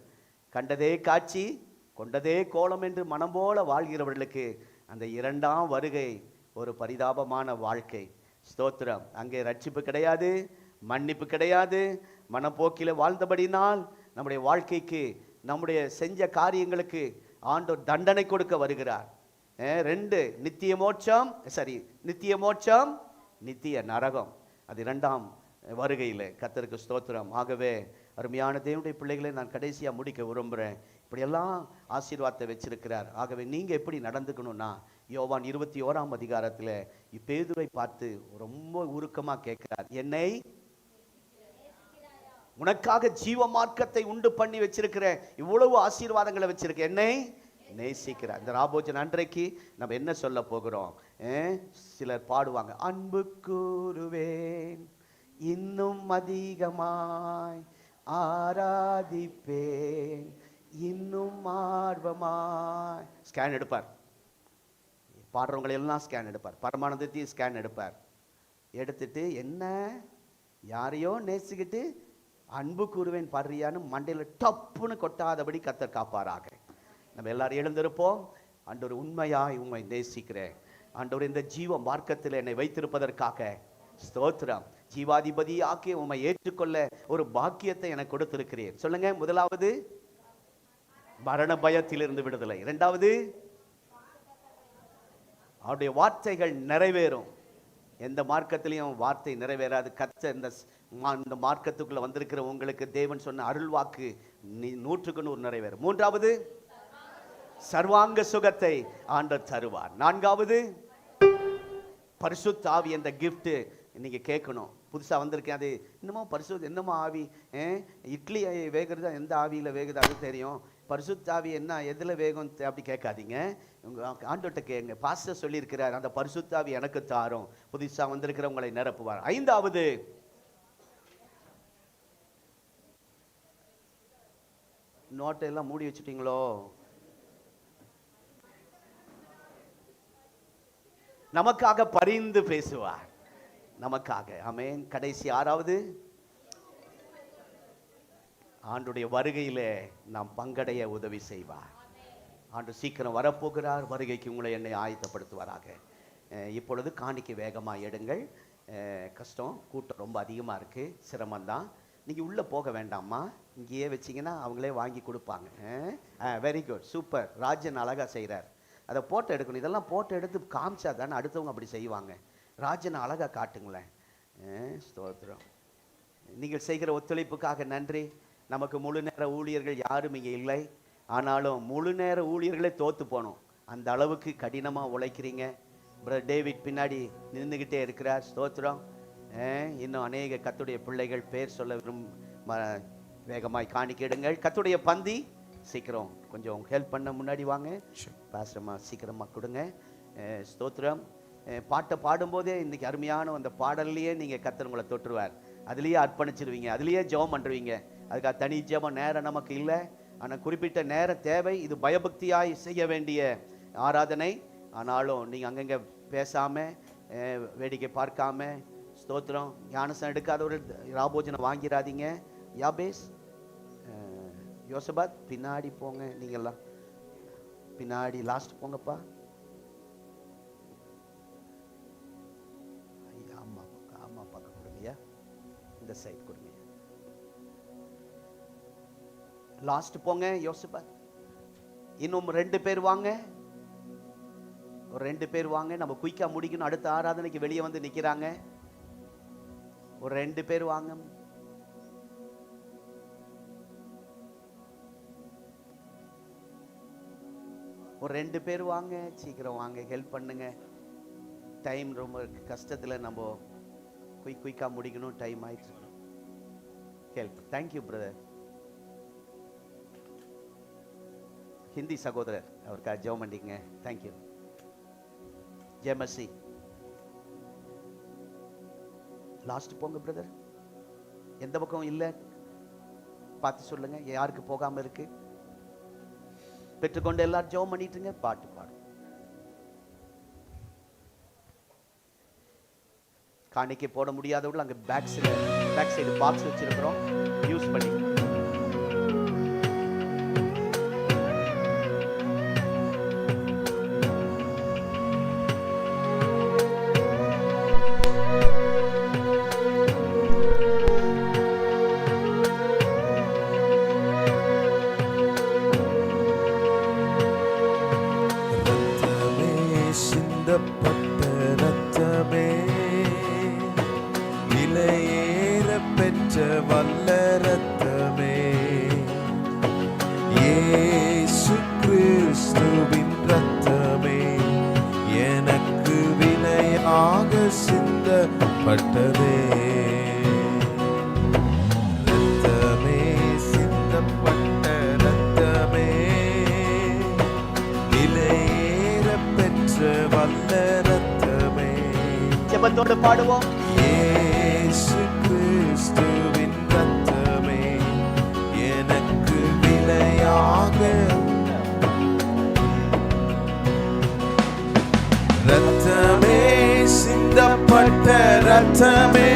கண்டதே காட்சி கொண்டதே கோலம் என்று மனம் போல வாழ்கிறவர்களுக்கு அந்த 2ஆம் வருகை ஒரு பரிதாபமான வாழ்க்கை. ஸ்தோத்திரம். அங்கே ரட்சிப்பு கிடையாது, மன்னிப்பு கிடையாது. மனப்போக்கில வாழ்ந்தபடினால் நம்முடைய வாழ்க்கைக்கு, நம்முடைய செஞ்ச காரியங்களுக்கு ஆண்டவர் தண்டனை கொடுக்க வருகிறார். 2 நித்திய மோட்சம், நித்திய மோட்சம், நித்திய நரகம். அது 2ஆம் வருகையில். கர்த்தருக்கு ஸ்தோத்திரம். ஆகவே அருமையான தேவனுடைய பிள்ளைகளை நான் கடைசியாக முடிக்க விரும்புகிறேன். இப்படியெல்லாம் ஆசீர்வாதத்தை வச்சிருக்கிறார். ஆகவே நீங்கள் எப்படி நடந்துக்கணும்னா, யோவான் 21ஆம் அதிகாரத்தில் பேதுருவை பார்த்து ரொம்ப உருக்கமாக கேட்கிறார், என்னை உனக்காக ஜீவ மார்க்கத்தை உண்டு பண்ணி வச்சிருக்கிறேன், இவ்வளவு ஆசீர்வாதங்களை வச்சிருக்க, என்னை நேசிக்கிறார். இந்த ராபோஜன் அன்றைக்கு நம்ம என்ன சொல்ல போகிறோம்? சிலர் பாடுவாங்க, அன்பு கூறுவேன் இன்னும் அதிகமாய் ஆராதிப்பேன் இன்னும் ஆர்வமாய். ஸ்கேன் எடுப்பார், பாடுறவங்களை எல்லாம் ஸ்கேன் எடுப்பார், பரமானந்தத்தையும் ஸ்கேன் எடுப்பார். எடுத்துட்டு என்ன யாரையோ நேசிக்கிட்டு அன்பு கூறுவேன் பாடுறியான்னு மண்டையில் டப்புன்னு கொட்டாதபடி கர்த்தர் காப்பாராக. நம்ம எல்லாரும் எழுந்திருப்போம். ஆண்டவர் உண்மையாய் உண்மை நேசிக்கிறேன் ஆண்டவர், இந்த ஜீவ மார்க்கத்தில் என்னை வைத்திருப்பதற்காக ஸ்தோத்திரம். ஜீவாதிபதி ஆக்கி உண்மை ஏற்றுக்கொள்ள ஒரு பாக்கியத்தை எனக்கு கொடுத்திருக்கிறேன். சொல்லுங்க. முதலாவது மரண பயத்திலிருந்து விடுதலை. 2வது அவருடைய வார்த்தைகள் நிறைவேறும். எந்த மார்க்கத்திலையும் வார்த்தை நிறைவேறாது. கர்த்தர் இந்த மார்க்கத்துக்குள்ள வந்திருக்கிற உங்களுக்கு தேவன் சொன்ன அருள்வாக்கு 100க்கு 100 நிறைவேறும். 3வது சர்வாங்க சுகத்தை ஆண்டவர் தருவார். 4வது பரிசுத்த ஆவி என்ற கிஃப்ட் நீங்க கேட்கணும். புதுசா வந்திருக்கேன், அது இன்னமும் பரிசுத்த என்னமோ ஆவி, இட்லி வேகிறது எந்த ஆவியில வேகுது அது தெரியும், பரிசுத்த ஆவி என்ன எதுல வேகும் அப்படி கேட்காதீங்க. உங்க ஆண்டவர்கிட்ட கேங்க. பாஸ்டர் சொல்லியிருக்கிறார், அந்த பரிசுத்த ஆவி எனக்கு தாரும், புதுசா வந்திருக்கிறவங்களை நிரப்புவார். 5வது நோட்டை எல்லாம் மூடி வச்சுட்டீங்களோ? நமக்காக பரிந்து பேசுவார், நமக்காக. ஆமென். கடைசி 6வது ஆண்டுடைய வருகையிலே நாம் பங்கடைய உதவி செய்வார். ஆண்டு சீக்கிரம் வரப்போகிறார். வருகைக்கு உங்களை என்னை ஆயத்தப்படுத்துவாராக. இப்பொழுது காணிக்கை வேகமாக எடுங்கள். கஷ்டம், கூட்டம் ரொம்ப அதிகமாக இருக்குது, சிரமம்தான். நீங்கள் உள்ளே போக வேண்டாம்மா, இங்கேயே வச்சிங்கன்னா அவங்களே வாங்கி கொடுப்பாங்க. Very good, super. ராஜன் அழகாக செய்கிறார். அதை போட்டோ எடுக்கணும். இதெல்லாம் போட்டோ எடுத்து காமிச்சா தானே அடுத்தவங்க அப்படி செய்வாங்க. ராஜனை அழகாக காட்டுங்களேன். ஸ்தோத்திரம். நீங்கள் செய்கிற ஒத்துழைப்புக்காக நன்றி. நமக்கு முழு நேர ஊழியர்கள் யாரும் இங்கே இல்லை, ஆனாலும் முழு நேர ஊழியர்களே தோற்று போகணும், அந்த அளவுக்கு கடினமாக உழைக்கிறீங்க. பிரதர் டேவிட் பின்னாடி நின்றுக்கிட்டே இருக்கிறார். ஸ்தோத்திரம். இன்னும் அநேக கர்த்தருடைய பிள்ளைகள் பேர் சொல்ல வேகமாய் காணிக்கிடுங்கள். கர்த்தருடைய பந்தி சீக்கிரம் கொஞ்சம் ஹெல்ப் பண்ண முன்னாடி வாங்க. பாஸ்டர்மா சீக்கிரமாக கொடுங்க. ஸ்தோத்திரம். பாட்டை பாடும்போதே இன்றைக்கி அருமையான அந்த பாடல்லையே நீங்கள் கர்த்தர் உங்களை தொற்றுவார். அதுலேயே அர்ப்பணிச்சிருவீங்க, அதுலேயே ஜெபம் பண்ணுவீங்க. அதுக்காக தனி ஜெபம் நேரம் நமக்கு இல்லை, ஆனால் குறிப்பிட்ட நேரம் தேவை. இது பயபக்தியாய் செய்ய வேண்டிய ஆராதனை. ஆனாலும் நீங்கள் அங்கங்கே பேசாமல் வேடிக்கை பார்க்காம, ஸ்தோத்திரம், ஞானசம் எடுக்காதவர்கள் ராபோஜனம் வாங்கிடாதீங்க. யாபேஸ், யோசபாத் பின்னாடி போங்க. நீங்கள்லாம் பின்னாடி லாஸ்ட் போங்கப்பா. ஐயா அம்மா பக்கம், அம்மா பக்கம் கொடுங்கய்யா, இந்த சைட் கொடுங்க. லாஸ்ட் போங்க யோசபாத். இன்னும் 2 பேர் வாங்க, ஒரு 2 பேர் வாங்க. நம்ம குயிக்கா முடிக்கணும், அடுத்த ஆராதனைக்கு வெளியே வந்து நிக்கிறாங்க. ஒரு 2 பேர் வாங்க. ஒரு 2 பேர் வாங்க, சீக்கிரம் வாங்க, ஹெல்ப் பண்ணுங்க. டைம் ரொம்ப கஷ்டத்தில் நம்ம குயிக்கா முடிக்கணும், டைம் ஆயிடுச்சு. ஹெல்ப். Thank you brother. ஹிந்தி சகோதரர், அவருக்காக ஜெபம் பண்ணிக்கங்க. தேங்க்யூ. ஜெமசி லாஸ்ட் போங்க பிரதர். எந்த பக்கம் இல்லை பார்த்து சொல்லுங்க, யாருக்கு போகாம இருக்கு. பெற்றுக்கொண்டு எல்லாரும் ஜெபம் பண்ணிட்டுங்க, பாட்டு பாடும். காணிக்கை போட முடியாதவர்கள் அங்கே பேக் சைடு பாக்ஸ் வச்சிருக்கிறோம், யூஸ் பண்ணி. ஜெபத்தோடு பாடுவோம். இயேசு கிறிஸ்துவின் ரத்தமே எனக்கு விலையாக, ரத்தமே சிந்தப்பட்ட ரத்தமே,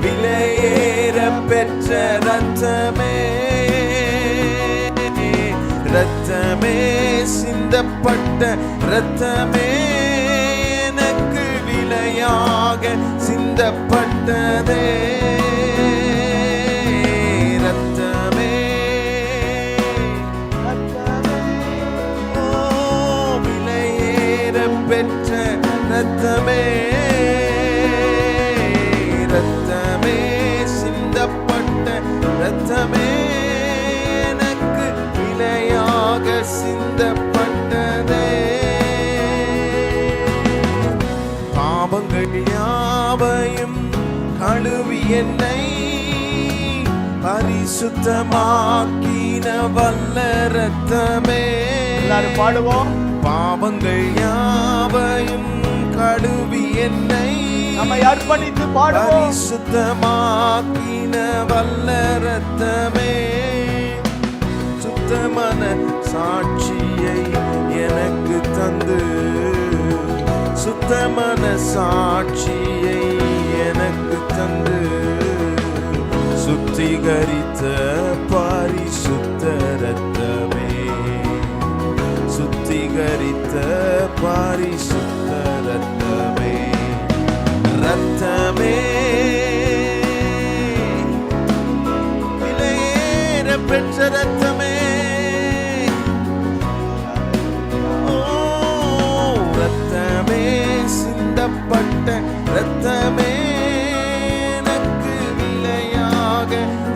விலையேற பெற்ற ரத்தமே, ரத்தமே சிந்தப்பட்ட ரத்தமே, எனக்கு விலையாக சிந்தப்பட்டதே. ரத்தமே ஓ விலையேற பெற்ற ரத்தமே, ரத்தமே சிந்தப்பட்ட ரத்தமே, எனக்கு விலையாக சிந்தப்பட்டதே. பாவங்கள் யாவையும் கழுவி என்னை பரிசுத்தமாக்கின வல்ல ரத்தமே. எல்லாரும் பாடுவோம். பாவங்கள் யாவையும் கழுவி என்னை நம்மை அர்ப்பணித்து பாடுவோம். பரிசுத்தமாக்கின வல்ல ரத்தமே, சுத்தமான சாட்சியை எனக்கு தந்து, சுத்தமான சாட்சியை எனக்கு தந்து, சுத்திகரித்த பரிசுத்த ரத்தமே, சுத்திகரித்த பரிசுத்த ரத்தமே, ரத்தமே சிந்தப்பட்ட இரத்தமே எனக்கு விலையாக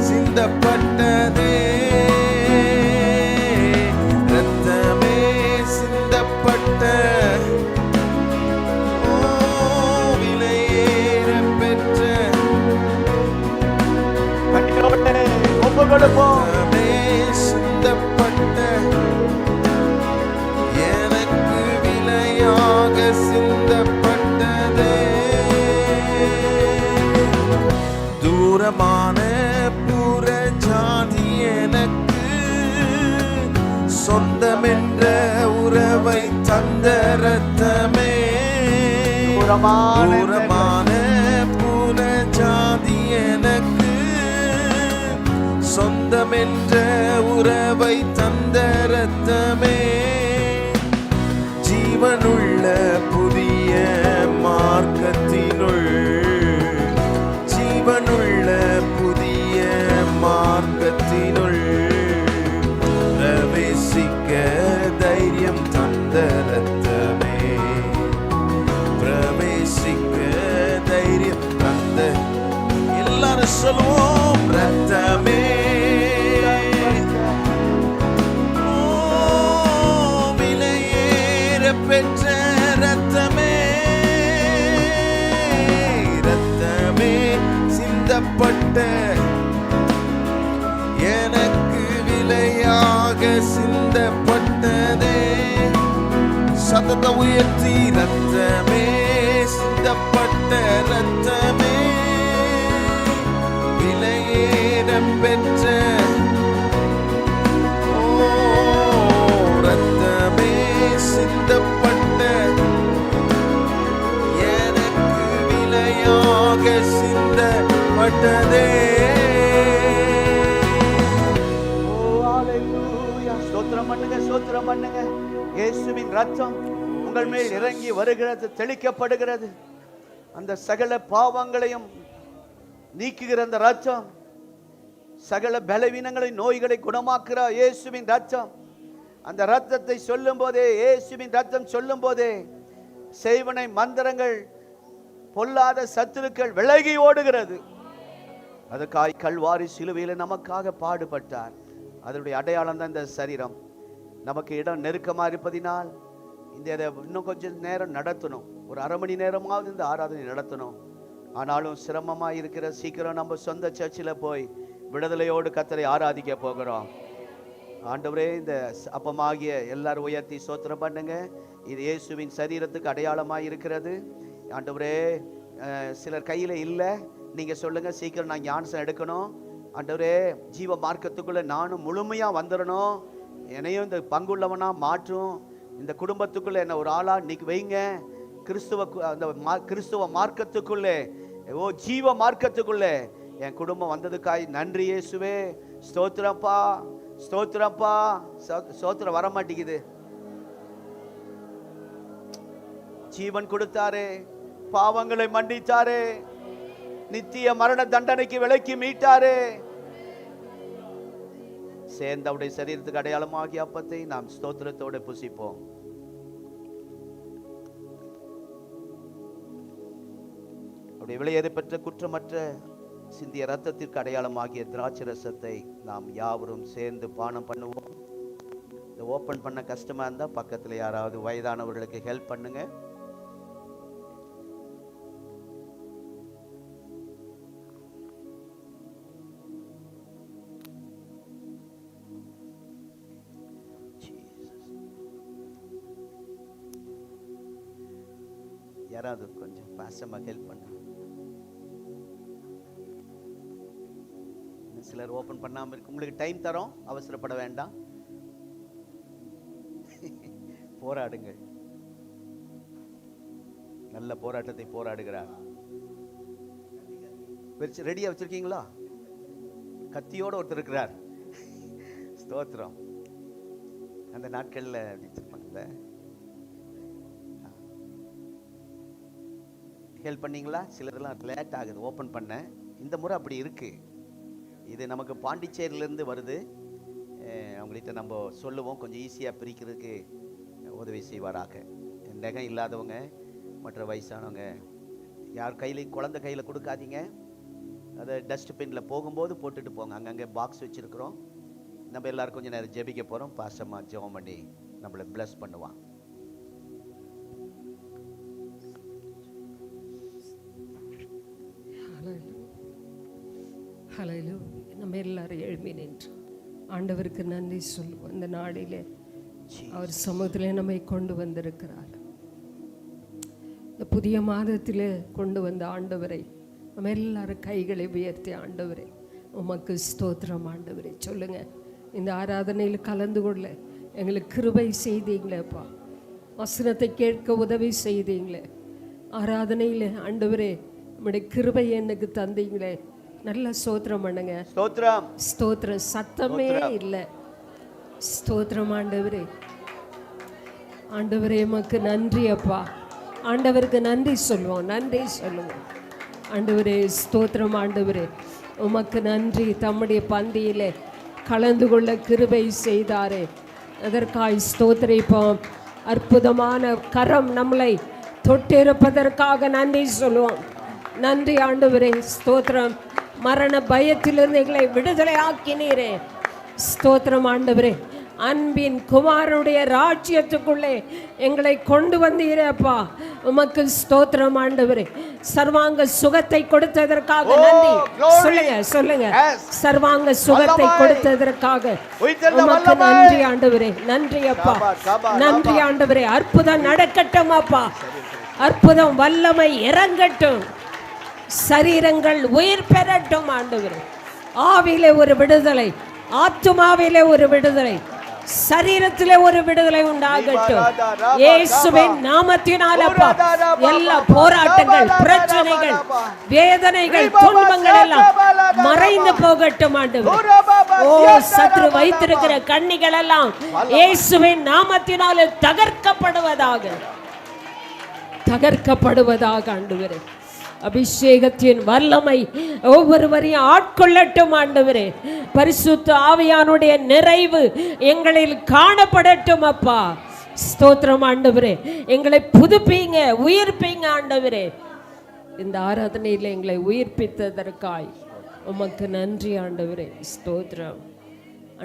சிந்தப்பட்டதே. இரத்தமே சிந்தப்பட்ட விலையேற பெற்ற ஒப்பு கொடுப்போம். சிந்தப்பட்ட எனக்கு விலையாக சிந்தப்பட்டதே. தூரமான புற ஜாதி எனக்கு சொந்தமென்ற உறவை தந்த இரத்தமே. தூரமான புற ஜாதி எனக்கு சொந்தமென்ற உறவை தந்த இரத்தமே. ஜீவனுள்ள புதிய மார்க்கத்தினுள், ஜீவனுள்ள புதிய மார்க்கத்தினுள் பிரவேசிக்க தைரியம் தந்த இரத்தமே. பிரவேசிக்க தைரியம் தந்த, எல்லாரும் சொல்லுவோம், இரத்தமே. பெற்ற இரத்தமே, இரத்தமே சிந்தப்பட்ட எனக்கு விலையாக சிந்தப்பட்டதே. சத்தத்தை உயர்த்தி, இரத்தமே சிந்தப்பட்ட இரத்தமே விலையேற பெற்ற இரத்தமே சிந்தப்பட்ட எனக்கு விலையாக சிந்தப்பட்டதே. ஸ்தோத்திரம் பண்ணுங்க, ஸ்தோத்திரம் பண்ணுங்க. இயேசுவின் ரத்தம் உங்கள் மேல் இறங்கி வருகிறது, தெளிக்கப்படுகிறது. அந்த சகல பாவங்களையும் நீக்குகிற அந்த ரத்தம், சகல பலவீனங்களை நோய்களை குணமாக்குற இயேசுவின் ரத்தம். அந்த ரத்தத்தை சொல்லும் போதே, இயேசுவின் ரத்தம் சொல்லும் போதே செய்வனை மந்திரங்கள், பொல்லாத சத்துருக்கள் விலகி ஓடுகிறது. அதுக்காய் கல்வாரி சிலுவையில் நமக்காக பாடுபட்டார். அதனுடைய அடையாளம் தான் இந்த சரீரம். நமக்கு இடம் நெருக்கமாக இருப்பதினால் இந்த இன்னும் கொஞ்சம் நேரம் நடத்தணும், ஒரு அரை மணி நேரமாவது இந்த ஆராதனை நடத்தணும். ஆனாலும் சிரமமாக இருக்கிற, சீக்கிரம் நம்ம சொந்த சர்ச்சில் போய் விடுதலையோடு கர்த்தரை ஆராதிக்க போகிறோம். ஆண்டவரே, இந்த அப்பமாகிய எல்லாரும் உயர்த்தி ஸ்தோத்திரம் பண்ணுங்க. இது இயேசுவின் சரீரத்துக்கு அடையாளமாக இருக்கிறது. ஆண்டவரே, சிலர் கையில் இல்லை, நீங்கள் சொல்லுங்கள், சீக்கிரம் நான் ஞானசம் எடுக்கணும். ஆண்டவரே, ஜீவ மார்க்கத்துக்குள்ளே நானும் முழுமையாக வந்துடணும், என்னையும் இந்த பங்குள்ளவனா மாற்றும், இந்த குடும்பத்துக்குள்ளே என்ன ஒரு ஆளாக இன்னைக்கு வைங்க. கிறிஸ்துவ மார்க்கத்துக்குள்ளே, ஜீவ மார்க்கத்துக்குள்ளே என் குடும்பம் வந்ததுக்காய் நன்றி இயேசுவே. ஸ்தோத்திரப்பா, ஸ்தோத்திரப்பா. ஸ்தோத்திரம் வர மாட்டேங்குது. ஜீவன் கொடுத்தாரே, பாவங்களை மன்னித்தாரே, நித்திய மரண தண்டனைக்கு விலக்கி மீட்டாரே. சேர்ந்த அவருடைய சரீரத்துக்கு அடையாளமாகிய அப்பத்தை நாம் ஸ்தோத்திரத்தோடு புசிப்போம். அவருடைய விலையேற பெற்ற குற்றமற்ற சிந்திய ரத்தத்திற்கு அடையாளமாகிய திராட்சை ரசத்தை நாம் யாவரும் சேர்ந்து பானம் பண்ணுவோம். இதை ஓப்பன் பண்ண கஷ்டமா இருந்தா பக்கத்தில் யாராவது வயதானவர்களுக்கு ஹெல்ப் பண்ணுங்க. யாராவது கொஞ்சம் பாசமா ஹெல்ப் பண்ண. சிலர் ஓபன் பண்ணாம இருக்கு. உங்களுக்கு டைம் தரோம், அவசரப்பட வேண்டாம். போராடுங்கள். நல்ல போராட்டத்தை போராடுகிறார். ரெடியா வச்சிருக்கீங்களா? கத்தியோட ஒருத்தர் இருக்கிறார். ஸ்தோத்திரம். அந்த நாட்கள்ல வச்சிருப்பாங்கல்ல, ஹெல்ப் பண்ணீங்களா? சிலர்லாம் லேட் ஆகுது ஓப்பன் பண்ண. இந்த முறை அப்படி இருக்கு. இது நமக்கு பாண்டிச்சேரியிலேருந்து வருது. அவங்கள்ட்ட நம்ம சொல்லுவோம், கொஞ்சம் ஈஸியாக பிரிக்கிறதுக்கு உதவி செய்வாராக. நகம் இல்லாதவங்க மற்ற வயசானவங்க யார் கையில் குழந்தை கையில் கொடுக்காதீங்க. அதை டஸ்ட்பினில் போகும்போது போட்டுட்டு போங்க. அங்கங்கே பாக்ஸ் வச்சுருக்குறோம். நம்ம எல்லாரும் கொஞ்சம் நேரம் ஜெபிக்க போகிறோம். பாசமா ஜெபம் பண்ணி நம்மளை பிளஸ் பண்ணுவான். ஹல்லேலூயா. நம்ம எல்லாரும் எழுப்பி நின்று ஆண்டவருக்கு நன்றி சொல்லுவோம். இந்த நாளிலே அவர் சமூகத்திலே நம்மை கொண்டு வந்திருக்கிறார். இந்த புதிய மாதத்திலே கொண்டு வந்த ஆண்டவரை நம்ம எல்லாரும் கைகளை உயர்த்தி, ஆண்டவரே உமக்கு ஸ்தோத்திரம். ஆண்டவரே சொல்லுங்க, இந்த ஆராதனையில் கலந்து கொள்ள எங்களுக்கு கிருபை செய்தீங்களேப்பா. வசனத்தை கேட்க உதவி செய்தீங்களே. ஆராதனையில் ஆண்டவரே நம்முடைய கிருபை எனக்கு தந்தீங்களே. நல்ல ஸ்தோத்திரம் பண்ணுங்க. ஸ்தோத்திரம், ஸ்தோத்திரம். சத்தமே இல்லை. ஸ்தோத்திரம் ஆண்டவரே. ஆண்டவரே உமக்கு நன்றி அப்பா. ஆண்டவருக்கு நன்றி சொல்லுவோம், நன்றி சொல்லுவோம். ஆண்டவரே ஸ்தோத்திரம். ஆண்டவரே உமக்கு நன்றி. தம்முடைய பந்தியிலே கலந்து கொள்ள கிருபை செய்தாரே, அதற்காய் ஸ்தோத்திரிப்போம். அற்புதமான கரம் நம்மளை தொட்டிருப்பதற்காக நன்றி சொல்லுவோம். நன்றி ஆண்டவரே. ஸ்தோத்திரம். மரண பயத்திலிருந்து எங்களை விடுதலை ஆக்கினீரே. ஸ்தோத்திரம் ஆண்டவரே. அன்பின் குமாரனுடைய ராஜ்யத்துக்குள்ளே எங்களை கொண்டு வந்தீரேப்பா. உமக்கு ஸ்தோத்திரம் ஆண்டவரே. சர்வாங்க சுகத்தை கொடுத்ததற்காக நன்றி. சொல்லுங்க சொல்லுங்க. சர்வாங்க சுகத்தை கொடுத்ததற்காக உமக்கு நன்றி ஆண்டவரே. நன்றி அப்பா, நன்றி ஆண்டவரே. அற்புதம் நடக்கட்டும் அப்பா. அற்புதம் வல்லமை இறங்கட்டும். சரீரங்கள் உயிர் பெறட்டும் ஆண்டவரே. ஆவிலே ஒரு விடுதலை, ஆத்துமாவிலே ஒரு விடுதலை, சரீரத்திலே ஒரு விடுதலை உண்டாகட்டும் இயேசுவின் நாமத்தினால் அப்பா. எல்லா போராட்டங்கள், பிரச்சனைகள், வேதனைகள், துன்பங்கள் எல்லாம் மறைந்து போகட்டும் ஆண்டவரே. ஓ சத்ரு வைத்திருக்கிற கண்ணிகள் எல்லாம் இயேசுவின் நாமத்தினாலே தகர்க்கப்படுவதாக, தகர்க்கப்படுவதாக ஆண்டவரே. அபிஷேகத்தின் வல்லமை ஒவ்வொருவரையும் ஆட்கொள்ளட்டும் ஆண்டவரே. பரிசுத்த ஆவியானுடைய நிறைவு எங்களில் காணப்படட்டும் அப்பா. ஸ்தோத்திரம் ஆண்டவரே. எங்களை புதுப்பீங்க, உயிர்ப்பீங்க ஆண்டவரே. இந்த ஆராதனையில் எங்களை உயிர்ப்பித்ததற்காய் உமக்கு நன்றி ஆண்டவரே. ஸ்தோத்திரம்.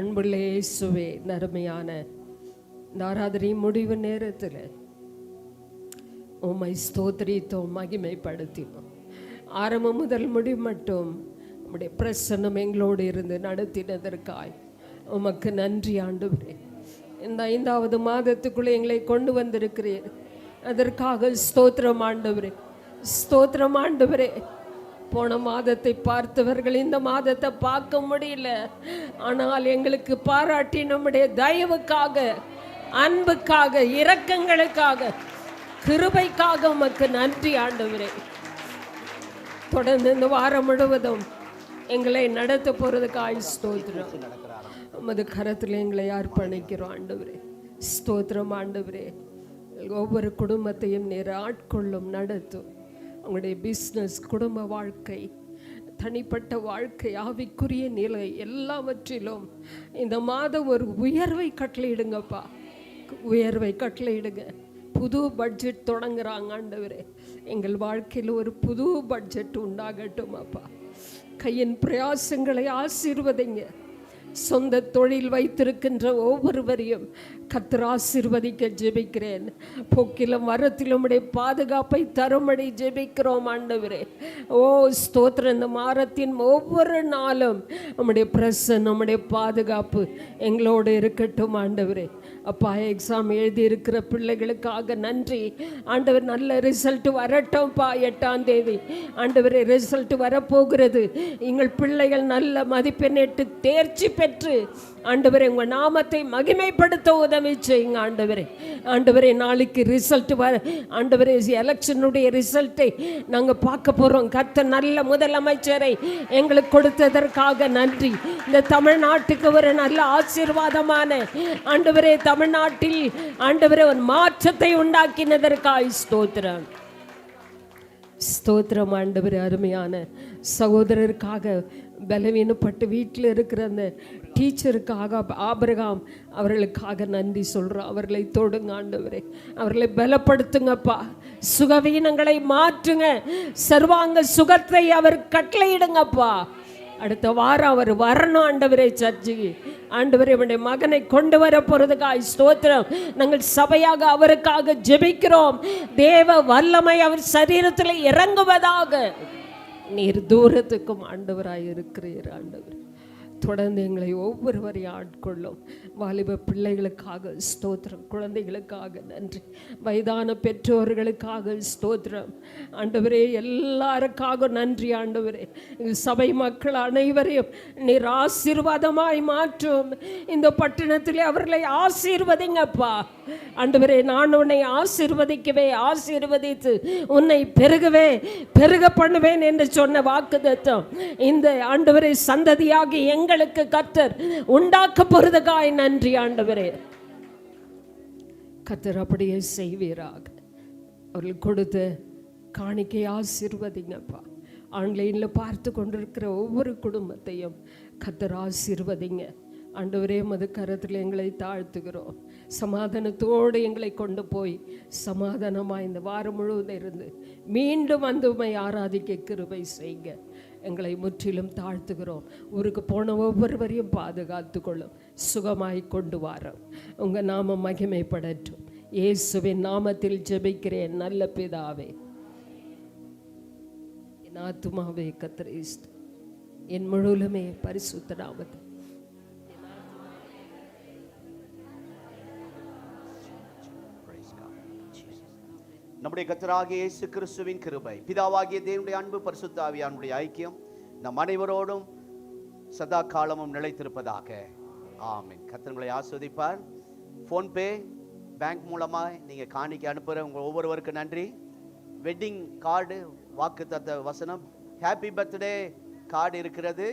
அன்புள்ள இயேசுவே, நறுமையான இந்த ஆராதனை முடிவு நேரத்தில் உம்மை ஸ்தோத்திரித்தோம், மகிமைப்படுத்தினோம். ஆரம்பம் முதல் முடிவு மட்டும் உம்முடைய பிரசன்னம் எங்களோடு இருந்து நடத்தினதற்காய் உமக்கு நன்றி ஆண்டவரே. இந்த 5வது மாதத்துக்குள்ளே எங்களை கொண்டு வந்திருக்கிறீர், அதற்காக ஸ்தோத்திரம் ஆண்டவரே. ஸ்தோத்திரம் ஆண்டவரே. போன மாதத்தை பார்த்தவர்கள் இந்த மாதத்தை பார்க்க முடியல. ஆனால் எங்களுக்கு பாராட்டி நம்முடைய தயவுக்காக, அன்புக்காக, இரக்கங்களுக்காக, கிருபைக்காக உமக்கு நன்றி ஆண்டவரே. தொடர்ந்து இந்த வாரம் முழுவதும் எங்களை நடத்த போறதுக்காக ஸ்தோத்திரம். உமது கரத்தில் எங்களை அர்ப்பணிக்கிறோம் ஆண்டவரே. ஸ்தோத்திரம் ஆண்டவரே. ஒவ்வொரு குடும்பத்தையும் நீர் ஆட்கொள்ளும், நடத்தும். உங்களுடைய பிஸ்னஸ், குடும்ப வாழ்க்கை, தனிப்பட்ட வாழ்க்கை, ஆவிக்குரிய நிலை எல்லாவற்றிலும் இந்த மாதம் ஒரு உயர்வை கட்டளையிடுங்கப்பா. உயர்வை கட்டளையிடுங்க. புது பட்ஜெட் தொடங்குறாங்க ஆண்டவரே. எங்கள் வாழ்க்கையில் ஒரு புது பட்ஜெட் உண்டாகட்டும் அப்பா. கையின் பிரயாசங்களை ஆசீர்வதிங்க. சொந்த தொழில் வைத்திருக்கின்ற ஒவ்வொருவரையும் கர்த்தர் ஆசீர்வதிக்க ஜெபிக்கிறேன். போக்கிலும் வரத்திலும் உடைய பாதுகாப்பை தரும்படி ஜெபிக்கிறோம் ஆண்டவரே. ஓ ஸ்தோத்திரம். இந்த மாதத்தின் ஒவ்வொரு நாளும் நம்முடைய பிரசன்னம், நம்முடைய பாதுகாப்பு எங்களோடு இருக்கட்டும் ஆண்டவரே. அப்பா, எக்ஸாம் எழுதி இருக்கிற பிள்ளைகளுக்காக நன்றி ஆண்டவர். நல்ல ரிசல்ட் வரட்டும்ப்பா. 8ஆம் தேதி ஆண்டவரே ரிசல்ட் வரப்போகிறது. எங்கள் பிள்ளைகள் நல்ல மதிப்பெண்ணிட்டு தேர்ச்சி பெற்று ஆண்டவரே உங்கள் நாமத்தை மகிமைப்படுத்த உதவி செய்யுங்க ஆண்டவரே. ஆண்டவரே நாளைக்கு ரிசல்ட் வர ஆண்டவரே, எலெக்ஷனுடைய ரிசல்ட்டை நாங்கள் பார்க்க போகிறோம். கர்த்தர் நல்ல முதலமைச்சரை எங்களுக்கு கொடுத்ததற்காக நன்றி. இந்த தமிழ்நாட்டுக்கு ஒரு நல்ல ஆசீர்வாதமான ஆண்டவரே, தமிழ்நாட்டில் ஆண்டவரே ஒரு மாற்றத்தை உண்டாக்கினதற்காக ஸ்தோத்திரம். ஸ்தோத்திரம் ஆண்டவரே. அருமையான சகோதரருக்காக, பலவீனப்பட்டு வீட்டில் இருக்கிற அந்த டீச்சருக்காக, ஆபிரகாம் அவர்களுக்காக நன்றி சொல்கிறோம். அவர்களை தொடுங்க ஆண்டவரே. அவர்களை பலப்படுத்துங்கப்பா. சுகவீனங்களை மாற்றுங்க. சர்வாங்க சுகத்தை அவர் கட்டளையிடுங்கப்பா. அடுத்த வாரம் அவர் வரணும் ஆண்டவரே. சர்ச்சுக்கு ஆண்டவரே அவருடைய மகனை கொண்டு வர போறதுக்காய் ஸ்தோத்திரம். நாங்கள் சபையாக அவருக்காக ஜெபிக்கிறோம். தேவ வல்லமை அவர் சரீரத்தில் இறங்குவதாக. நீர் தூரத்துக்கும் ஆண்டவராய் இருக்கிறீர் ஆண்டவர். தொடர்ந்து எங்களை ஒவ்வொருவரையும் ஆட்கொள்ளும். வாலிப பிள்ளைகளுக்காக ஸ்தோத்திரம், குழந்தைகளுக்காக நன்றி, வயதான பெற்றோர்களுக்காக ஸ்தோத்திரம் ஆண்டவரே, எல்லாருக்காக நன்றி ஆண்டவரே. சபை மக்கள் அனைவரையும் நீர் ஆசீர்வாதமாய் மாற்றும். இந்த பட்டணத்திலே அவர்களை ஆசீர்வதிங்கப்பா ஆண்டவரே. நான் உன்னை ஆசீர்வதிக்கவே ஆசீர்வதித்து உன்னை பெருக பண்ணுவேன் என்று சொன்ன வாக்குத்தத்தம் இந்த ஆண்டவரே சந்ததியாகி எங்களுக்கு கர்த்தர் உண்டாக்க போறதுக்காய் நன்றி ஆண்டவரே. கர்த்தர் அப்படியே செய்வீராக. அவர்கள் கொடுத்த காணிக்கை ஆசீர்வதிங்கப்பா. ஆன்லைனில் பார்த்து கொண்டிருக்கிற ஒவ்வொரு குடும்பத்தையும் கர்த்தர் ஆசீர்வதிங்க ஆண்டவரே. மது கரத்தில் எங்களை தாழ்த்துகிறோம். சமாதானத்தோடு எங்களை கொண்டு போய் சமாதானமாக இந்த வாரம் முழுவதும் இருந்து மீண்டும் வந்து உம்மை ஆராதிக்க கிருபை செய்யுங்க. எங்களை முற்றிலும் தாழ்த்துகிறோம். ஊருக்கு போன ஒவ்வொருவரையும் பாதுகாத்து கொள்ளும். சுகமாய் கொண்டு வாரோம். உங்கள் நாமம் மகிமைப்படட்டும். இயேசுவின் நாமத்தில் ஜெபிக்கிறேன் நல்ல பிதாவே. என் ஆத்துமாவே கர்த்தரை ஸ்தோத்திரி. என் முழுவலுமே பரிசுத்த நாமத்தில் நம்முடைய கர்த்தராகிய இயேசு கிறிஸ்துவின் கிருபை, பிதாவாகிய தேவனுடைய அன்பு, பரிசுத்த ஆவியானுடைய ஐக்கியம் நம் அனைவரோடும் சதா காலமும் நிலைத்திருப்பதாக. ஆமென். கர்த்தர் உங்களை ஆசீர்வதிப்பார். ஃபோன்பே பேங்க் மூலமாக நீங்கள் காணிக்கை அனுப்புகிற உங்கள் ஒவ்வொருவருக்கு நன்றி. வெட்டிங் கார்டு, வாக்குத்தத்த வசனம், ஹாப்பி பர்த்டே கார்டு இருக்கிறது.